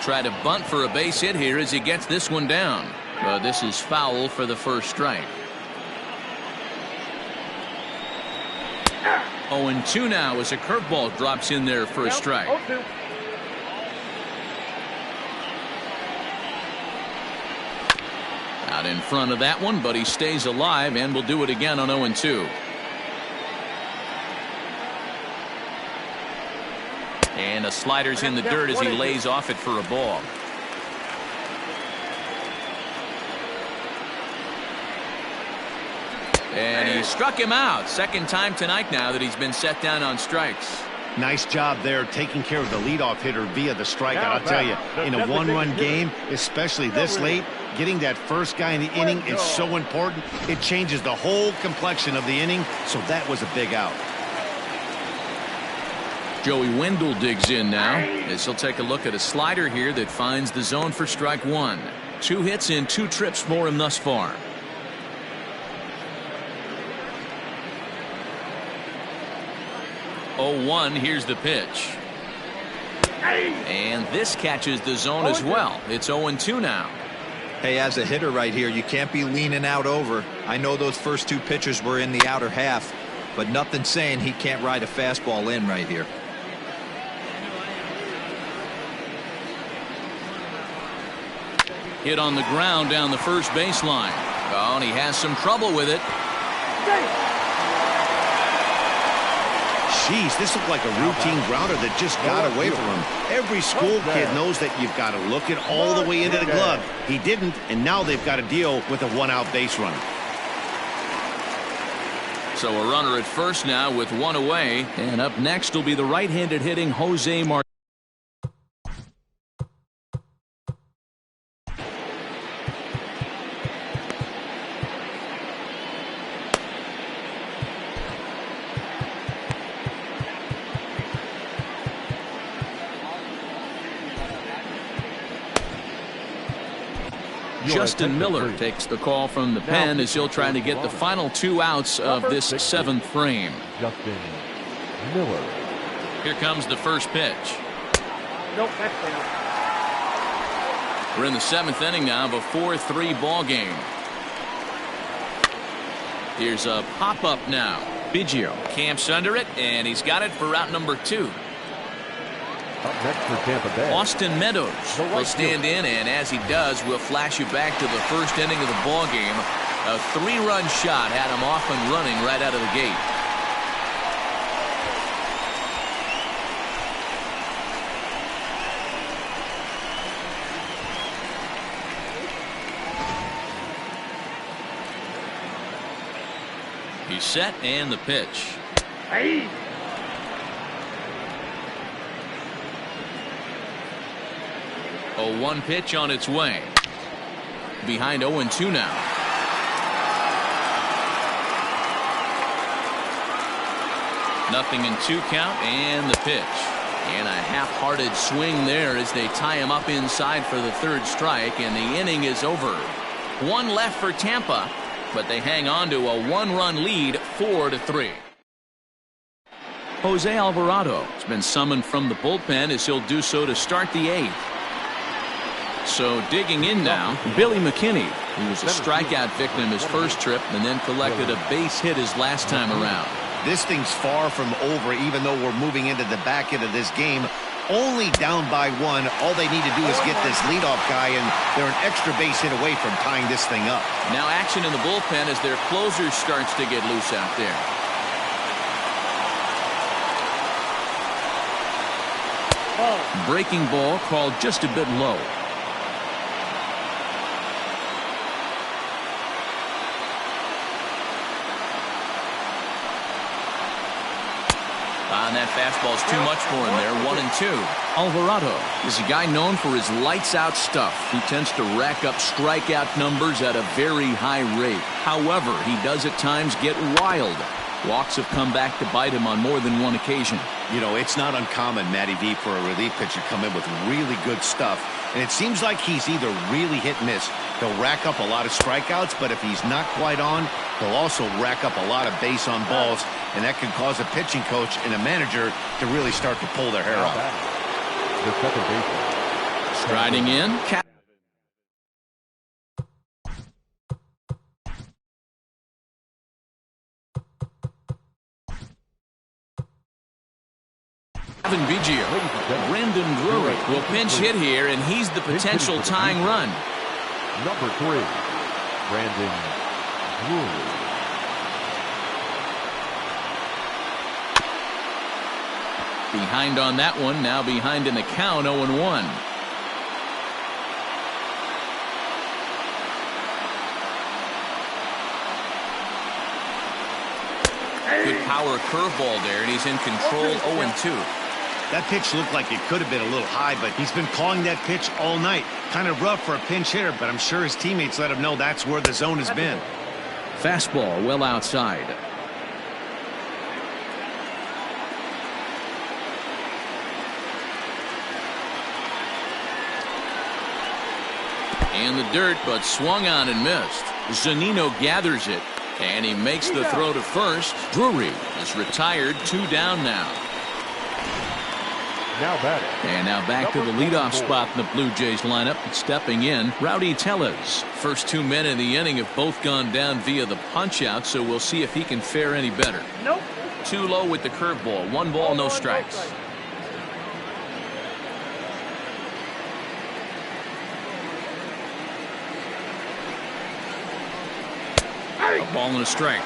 Try to bunt for a base hit here as he gets this one down. But this is foul for the first strike. 0-2 now as a curveball drops in there for a strike. Out in front of that one, but he stays alive and will do it again on 0-2. And the slider's in the dirt as he lays off it for a ball. And he struck him out. Second time tonight now that he's been set down on strikes. Nice job there taking care of the leadoff hitter via the strikeout. I'll tell you, in a one-run game, especially this late, getting that first guy in the inning is so important. It changes the whole complexion of the inning, so that was a big out. Joey Wendell digs in now as he'll take a look at a slider here that finds the zone for strike 1. 2 hits in 2 trips for him thus far. Oh, 1. Here's the pitch. And this catches the zone as well. It's 0-2 now. Hey, as a hitter right here, you can't be leaning out over. I know those first 2 pitches were in the outer half, but nothing saying he can't ride a fastball in right here. Hit on the ground down the first baseline. Oh, and he has some trouble with it. Jeez, this looked like a routine grounder that just got away from him. Every school kid knows that you've got to look it all the way into the glove. He didn't, and now they've got to deal with a 1-out base runner. So a runner at first now with 1 away. And up next will be the right-handed hitting Jose Martinez. Justin Miller takes the call from the pen as he'll try to get the final 2 outs of this 7th frame. Justin Miller. Here comes the first pitch. Nope, that's down. We're in the 7th inning now of a 4-3 ball game. Here's a pop-up now. Biggio camps under it, and he's got it for out number 2. Up next for Tampa Bay, Austin Meadows will stand in, and as he does, we'll flash you back to the first inning of the ball game. A 3-run shot had him off and running right out of the gate. He's set and the pitch. Hey. A 1 pitch on its way. Behind 0-2 now. Nothing in 2 count and the pitch. And a half-hearted swing there as they tie him up inside for the 3rd strike, and the inning is over. 1 left for Tampa, but they hang on to a 1-run lead, 4-3. Jose Alvarado has been summoned from the bullpen as he'll do so to start the 8th. So digging in now, Billy McKinney, who was a strikeout victim his first trip and then collected a base hit his last time around. This thing's far from over, even though we're moving into the back end of this game. Only down by 1. All they need to do is get this leadoff guy, and they're an extra base hit away from tying this thing up. Now action in the bullpen as their closer starts to get loose out there. Breaking ball called just a bit low. And that fastball's too much for him there. 1-2. Alvarado is a guy known for his lights-out stuff. He tends to rack up strikeout numbers at a very high rate. However, he does at times get wild. Walks have come back to bite him on more than 1 occasion. You know, it's not uncommon, Matty V, for a relief pitcher to come in with really good stuff. And it seems like he's either really hit and miss. He'll rack up a lot of strikeouts, but if he's not quite on, he'll also rack up a lot of base on balls, and that can cause a pitching coach and a manager to really start to pull their hair out. The second baseman. Striding in. Tbjmay25. Brandon Drury will pinch hit here, and he's the potential tying run. Number 3, Brandon Drury. Behind on that one, now behind in the count, 0-1. Good power curveball there, and he's in control. 0-2. That pitch looked like it could have been a little high, but he's been calling that pitch all night. Kind of rough for a pinch hitter, but I'm sure his teammates let him know that's where the zone has been. Fastball well outside. In the dirt, but swung on and missed. Zunino gathers it, and he makes the throw to first. Drury is retired, 2 down now. Now batting. And now back to the leadoff spot in the Blue Jays lineup. Stepping in, Rowdy Tellez. First 2 men in the inning have both gone down via the punch-out, so we'll see if he can fare any better. Nope. Too low with the curveball. 1 ball, no strikes. A ball and a strike.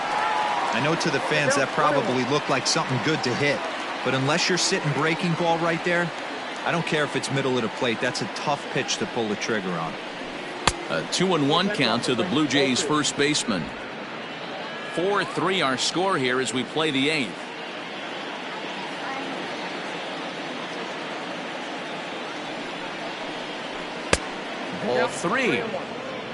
I know to the fans that probably looked like something good to hit, but unless you're sitting breaking ball right there, I don't care if it's middle of the plate. That's a tough pitch to pull the trigger on. A 2-1 count to the Blue Jays first baseman. 4-3 our score here as we play the 8th. Ball 3.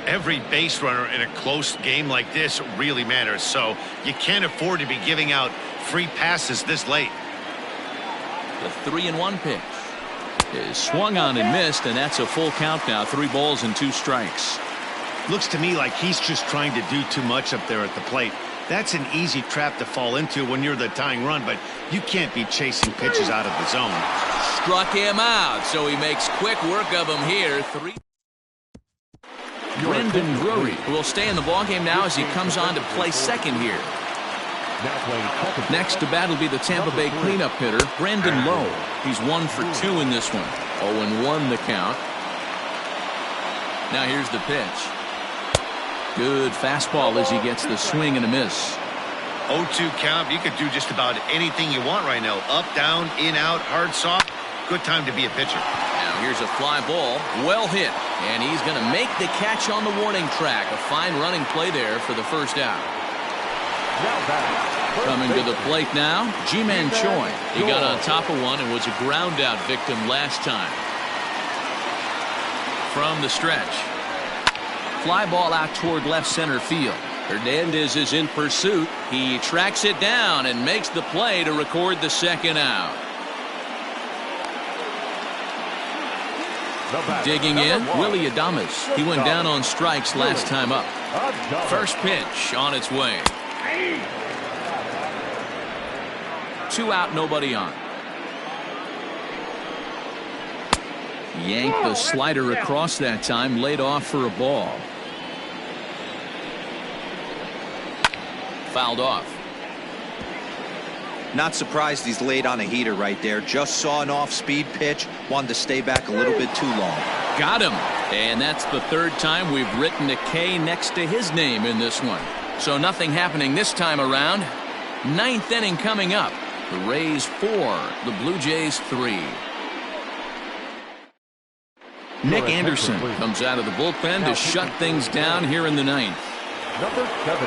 Every base runner in a close game like this really matters, so you can't afford to be giving out free passes this late. The 3-1 pitch is swung on and missed, and that's a full count now. 3 balls and 2 strikes. Looks to me like he's just trying to do too much up there at the plate. That's an easy trap to fall into when you're the tying run, but you can't be chasing pitches out of the zone. Struck him out, so he makes quick work of him here. 3. Brandon Drury will stay in the ballgame now as he comes on to play second here. Next to bat will be the Tampa Bay cleanup hitter, Brandon Lowe. He's 1 for 2 in this one. 0-1 the count. Now here's the pitch. Good fastball as he gets the swing and a miss. 0-2 count. You could do just about anything you want right now. Up, down, in, out, hard, soft. Good time to be a pitcher. Now here's a fly ball. Well hit. And he's going to make the catch on the warning track. A fine running play there for the first out. Coming to the plate now, Tbjmay25. He got on top of one and was a ground out victim last time. From the stretch. Fly ball out toward left center field. Hernandez is in pursuit. He tracks it down and makes the play to record the second out. Digging in, Willie Adames. He went down on strikes last time up. First pitch on its way. 2 out, nobody on. Yanked the slider across that time, laid off for a ball. Fouled off. Not surprised he's laid on a heater right there. Just saw an off-speed pitch. Wanted to stay back a little bit too long. Got him. And that's the third time we've written a K next to his name in this one. So nothing happening this time around. 9th inning coming up. The Rays 4, the Blue Jays 3. Nick Anderson comes out of the bullpen to shut things down here in the 9th. Number 70.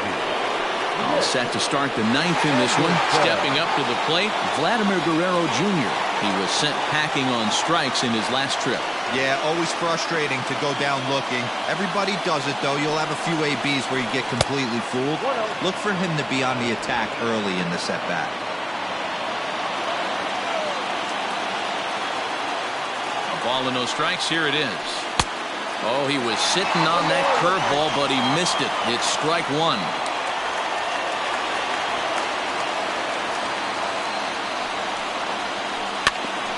All set to start the 9th in this one. Stepping up to the plate, Vladimir Guerrero Jr. He was sent packing on strikes in his last trip. Yeah, always frustrating to go down looking. Everybody does it, though. You'll have a few ABs where you get completely fooled. Look for him to be on the attack early in the setback. A ball and no strikes. Here it is. Oh, he was sitting on that curveball, but he missed it. It's strike one.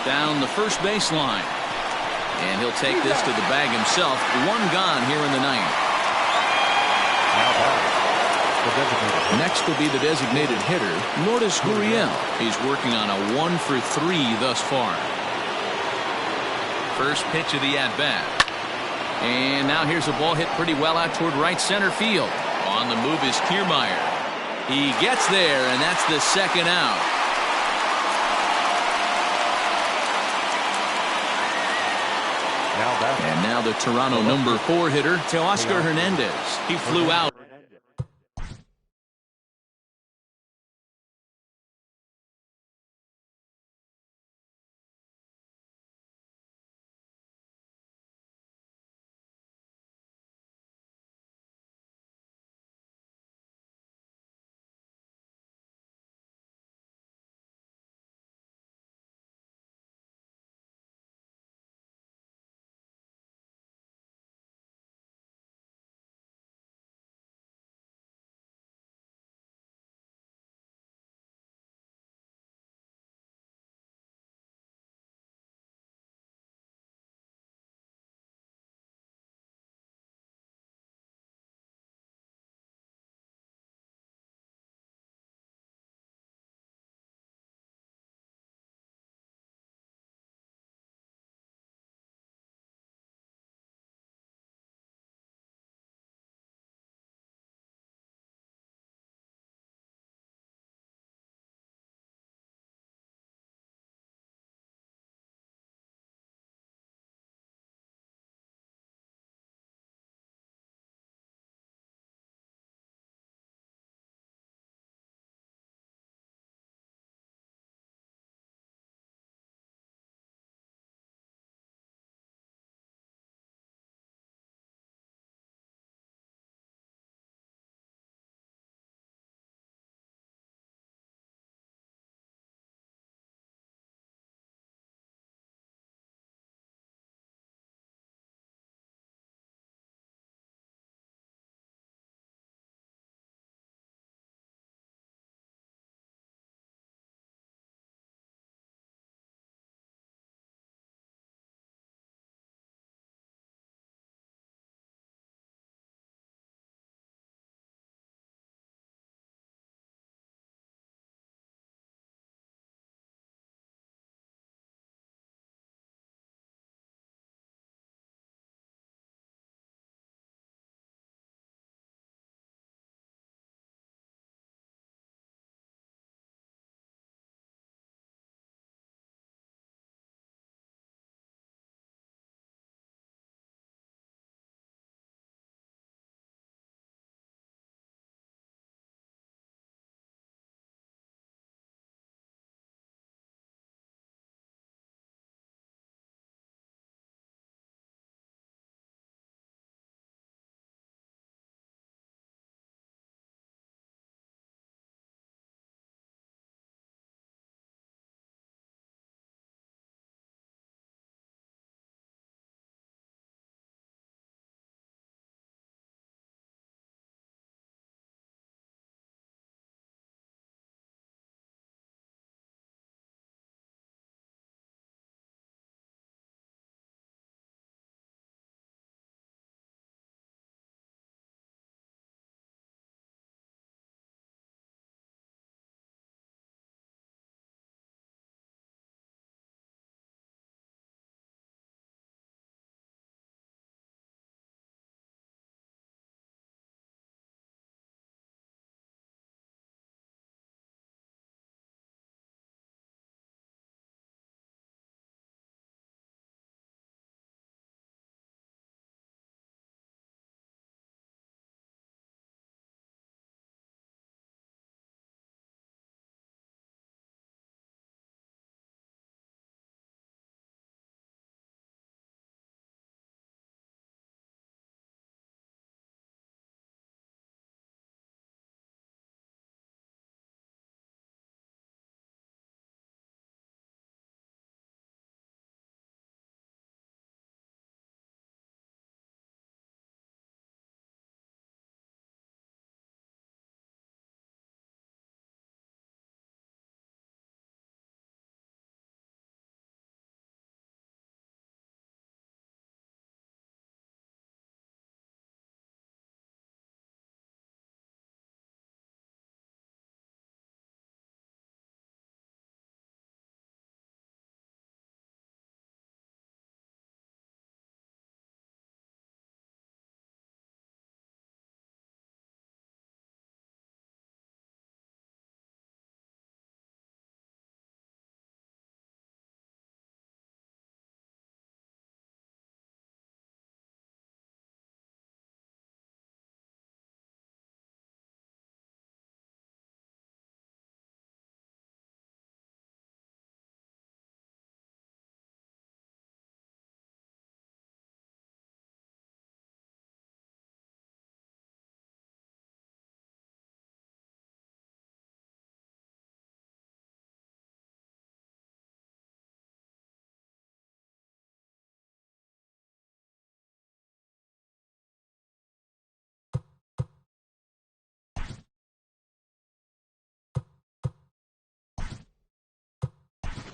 Down the first baseline. And he'll take this to the bag himself. 1 gone here in the 9th. Next will be the designated hitter, Lourdes Gurriel. He's working on a 1 for 3 thus far. First pitch of the at-bat. And now here's a ball hit pretty well out toward right center field. On the move is Kiermaier. He gets there, and that's the second out. And now the Toronto number 4 hitter, Teoscar Hernandez. He flew out.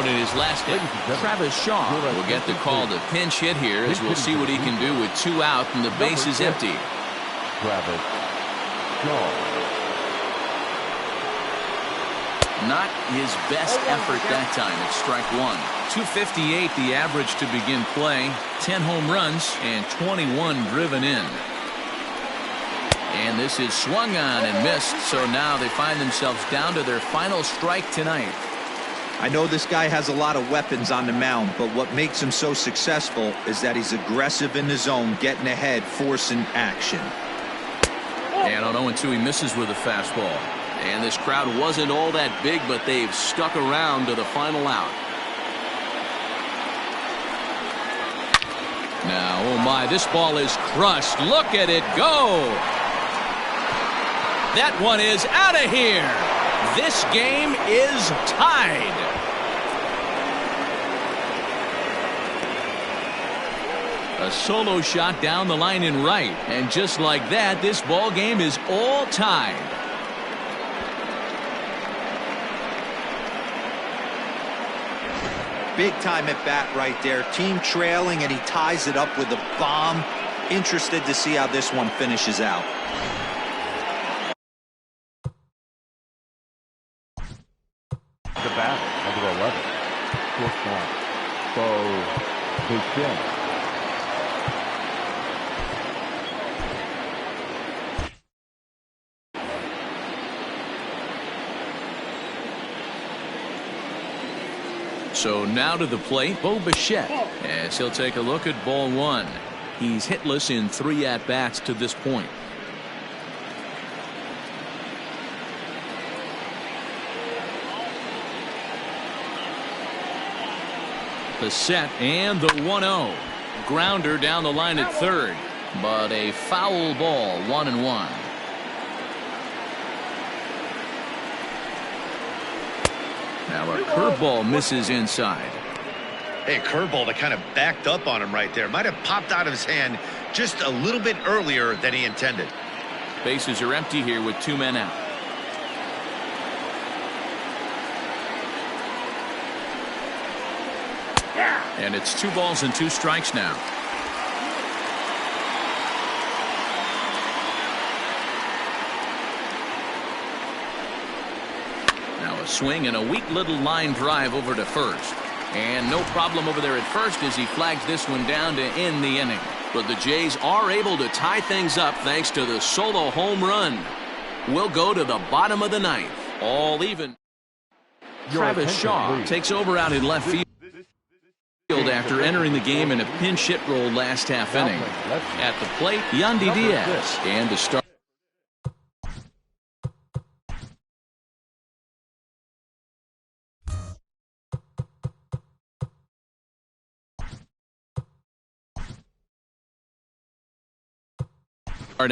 In his last hit, Travis Shaw will get the call to pinch hit here, as we'll see what he can do with 2 out and the base is empty. Travis Shaw. Not his best effort that time. It's strike 1. 258 the average to begin play. 10 home runs and 21 driven in. And this is swung on and missed, so now they find themselves down to their final strike tonight. I know this guy has a lot of weapons on the mound, but what makes him so successful is that he's aggressive in the zone, getting ahead, forcing action. And on 0-2, he misses with a fastball. And this crowd wasn't all that big, but they've stuck around to the final out. Now, oh my, this ball is crushed. Look at it go. That one is out of here. This game is tied. A solo shot down the line in right. And just like that, this ball game is all tied. Big time at bat right there. Team trailing, and he ties it up with a bomb. Interested to see how this one finishes out. The bat, number 11. Short one. Tbjmay25. So now to the plate, Bo Bichette, as he'll take a look at ball 1. He's hitless in 3 at-bats to this point. The set and the 1-0. Grounder down the line at third, but a foul ball, 1-1. Now a curveball misses inside. Hey, curveball that kind of backed up on him right there. Might have popped out of his hand just a little bit earlier than he intended. Bases are empty here with 2 men out. And it's 2 balls and 2 strikes now. Now a swing and a weak little line drive over to first. And no problem over there at first as he flags this one down to end the inning. But the Jays are able to tie things up thanks to the solo home run. We'll go to the bottom of the 9th. All even. Travis Shaw takes over out in left field after entering the game in a pinch hit role last half inning. At the plate, Yandy Diaz. And to start.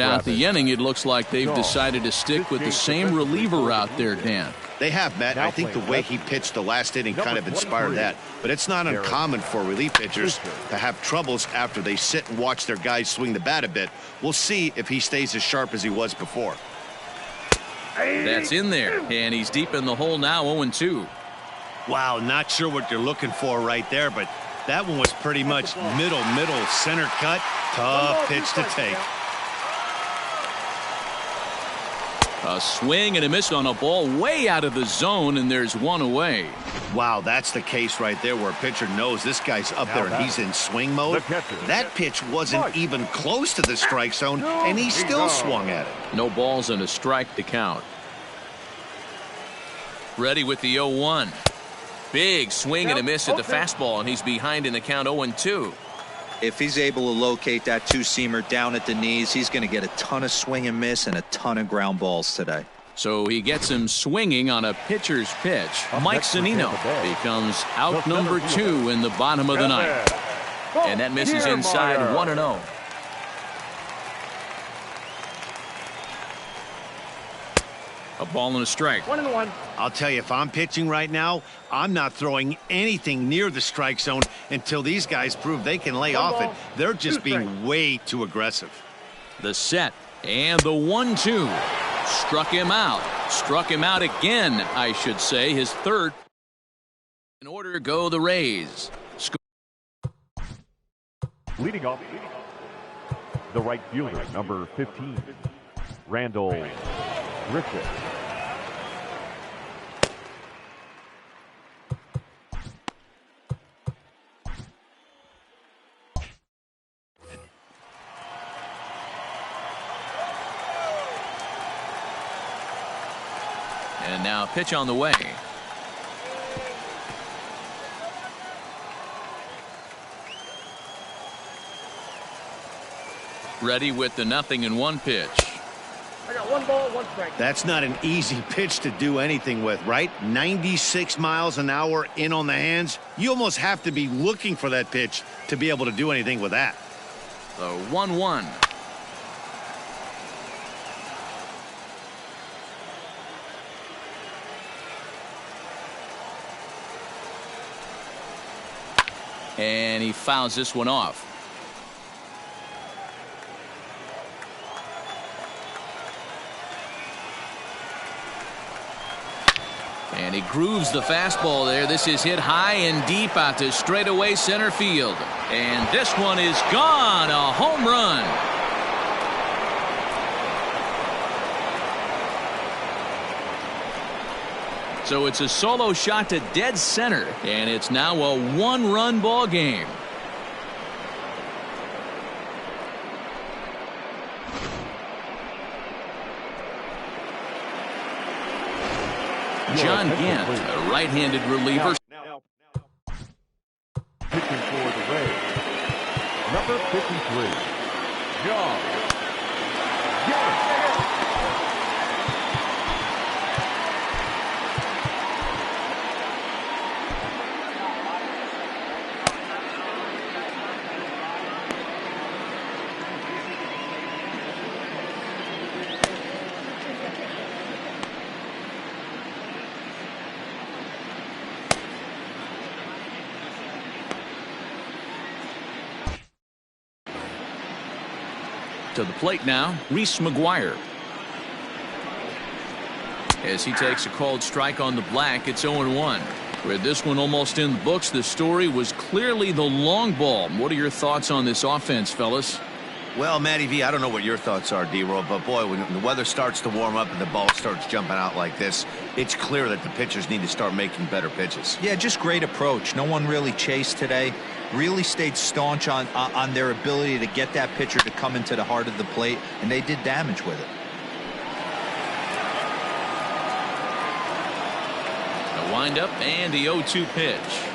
Out the inning, it looks like they've decided to stick with the same reliever out there, Dan. They have, Matt. I think the way he pitched the last inning kind of inspired that. But it's not uncommon for relief pitchers to have troubles after they sit and watch their guys swing the bat a bit. We'll see if he stays as sharp as he was before. That's in there, and he's deep in the hole now, 0-2. Wow, not sure what you're looking for right there, but that one was pretty much middle center cut. Tough pitch to take. A swing and a miss on a ball way out of the zone, and there's one away. Wow, that's the case right there where a pitcher knows this guy's up there and he's in swing mode. That pitch wasn't even close to the strike zone, and he still swung at it. No balls and a strike to count. Ready with the 0-1. Big swing and a miss at the fastball, and he's behind in the count 0-2. If he's able to locate that 2-seamer down at the knees, he's going to get a ton of swing and miss and a ton of ground balls today. So he gets him swinging on a pitcher's pitch. Mike Zunino becomes out number 2 in the bottom of the 9th. And that misses inside, 1-0. A ball and a strike. 1-1. I'll tell you, if I'm pitching right now, I'm not throwing anything near the strike zone until these guys prove they can lay off it. They're just being way too aggressive. The set and the 1-2. Struck him out. Struck him out again, I should say. His third. In order go the Rays. Leading off, the right fielder, number 15, Randall Griffith. And now pitch on the way. Ready with the 0-1 pitch. I got 1 ball, 1 strike. That's not an easy pitch to do anything with, right? 96 miles an hour in on the hands. You almost have to be looking for that pitch to be able to do anything with that. The 1-1. And he fouls this one off. And he grooves the fastball there. This is hit high and deep out to straightaway center field. And this one is gone. A home run. So it's a solo shot to dead center. And it's now a 1-run ball game. John Gant, a right-handed reliever. Now, pitching for the Rays, number 53, John Gant. To the plate now, Reese McGuire. As he takes a called strike on the black, it's 0-1. With this one almost in the books, the story was clearly the long ball. What are your thoughts on this offense, fellas? Well, Matty V, I don't know what your thoughts are, D-Roll, but boy, when the weather starts to warm up and the ball starts jumping out like this, it's clear that the pitchers need to start making better pitches. Yeah, just great approach. No one really chased today. Really stayed staunch on their ability to get that pitcher to come into the heart of the plate, and they did damage with it. A windup and the 0-2 pitch.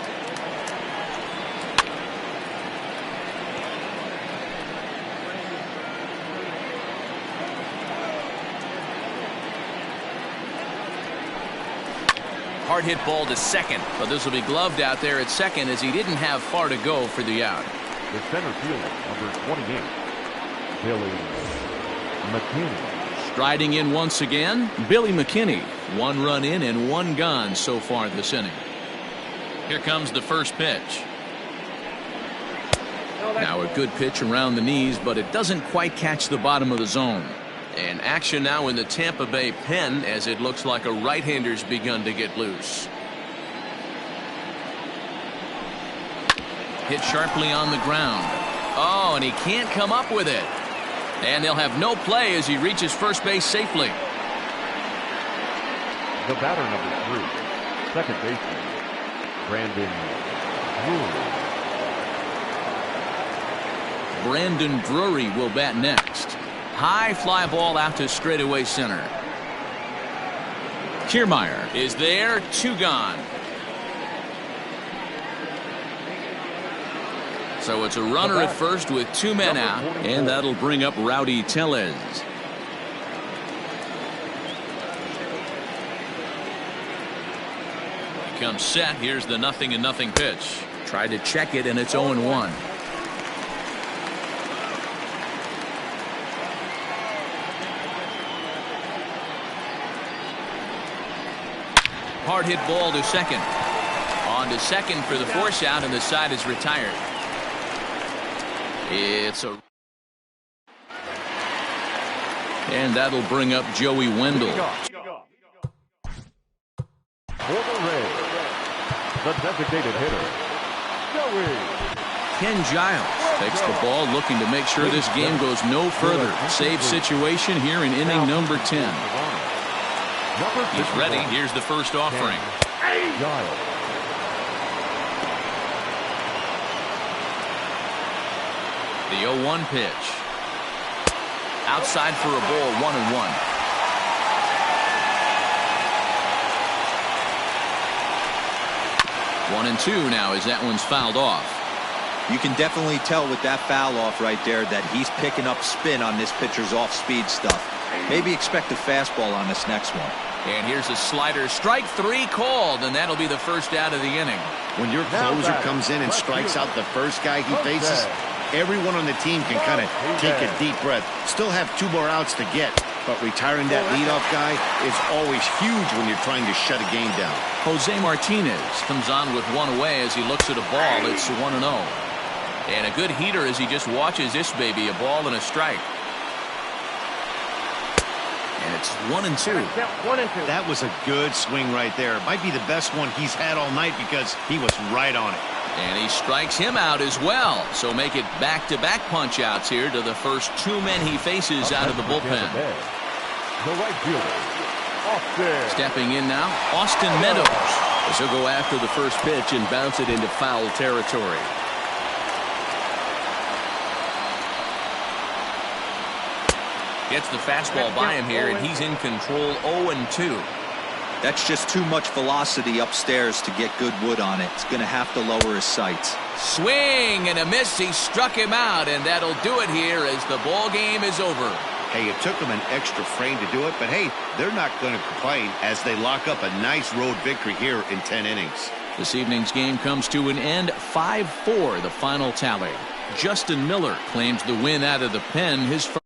Hard hit ball to second, but this will be gloved out there at second as he didn't have far to go for the out. The center fielder, number 28, Billy McKinney. Striding in once again, Billy McKinney. 1 run in and 1 gone so far this inning. Here comes the first pitch. Now a good pitch around the knees, but it doesn't quite catch the bottom of the zone. And action now in the Tampa Bay pen as it looks like a right-hander's begun to get loose. Hit sharply on the ground. Oh, and he can't come up with it. And they'll have no play as he reaches first base safely. The batter, number 3, second baseman, Brandon Drury. Brandon Drury will bat next. High fly ball out to straightaway center. Kiermaier is there, 2 gone. So it's a runner at first with 2 men out, and that'll bring up Rowdy Tellez. He comes set. Here's the 0-0 pitch. Tried to check it, and it's 0-1. Hard hit ball to second. On to second for the force out, and the side is retired. And that'll bring up Joey Wendell. For the Rays, the designated hitter, Joey. Ken Giles takes the ball, looking to make sure this game goes no further. Save situation here in inning number 10. He's ready. Here's the first offering. Giles. The 0-1 pitch. Outside for a ball, 1-1. One and two now as that one's fouled off. You can definitely tell with that foul off right there that he's picking up spin on this pitcher's off-speed stuff. Maybe expect a fastball on this next one. And here's a slider. Strike three called, and that'll be the first out of the inning. When your closer comes in and strikes out the first guy he faces, everyone on the team can kind of take a deep breath. Still have 2 more outs to get, but retiring that leadoff guy is always huge when you're trying to shut a game down. Jose Martinez comes on with one away as he looks at a ball. It's 1-0. And a good heater as he just watches this baby, a ball and a strike. And it's 1-2. That was a good swing right there. It might be the best one he's had all night because he was right on it. And he strikes him out as well. So make it back-to-back punch-outs here to the first 2 men he faces out of the bullpen. The right fielder, Stepping in now, Austin Meadows. As he'll go after the first pitch and bounce it into foul territory. Gets the fastball by him here, and he's in control. 0-2. That's just too much velocity upstairs to get good wood on it. It's going to have to lower his sights. Swing and a miss. He struck him out, and that'll do it here as the ball game is over. Hey, it took them an extra frame to do it, but hey, they're not going to complain as they lock up a nice road victory here in 10 innings. This evening's game comes to an end. 5-4, the final tally. Justin Miller claims the win out of the pen. His first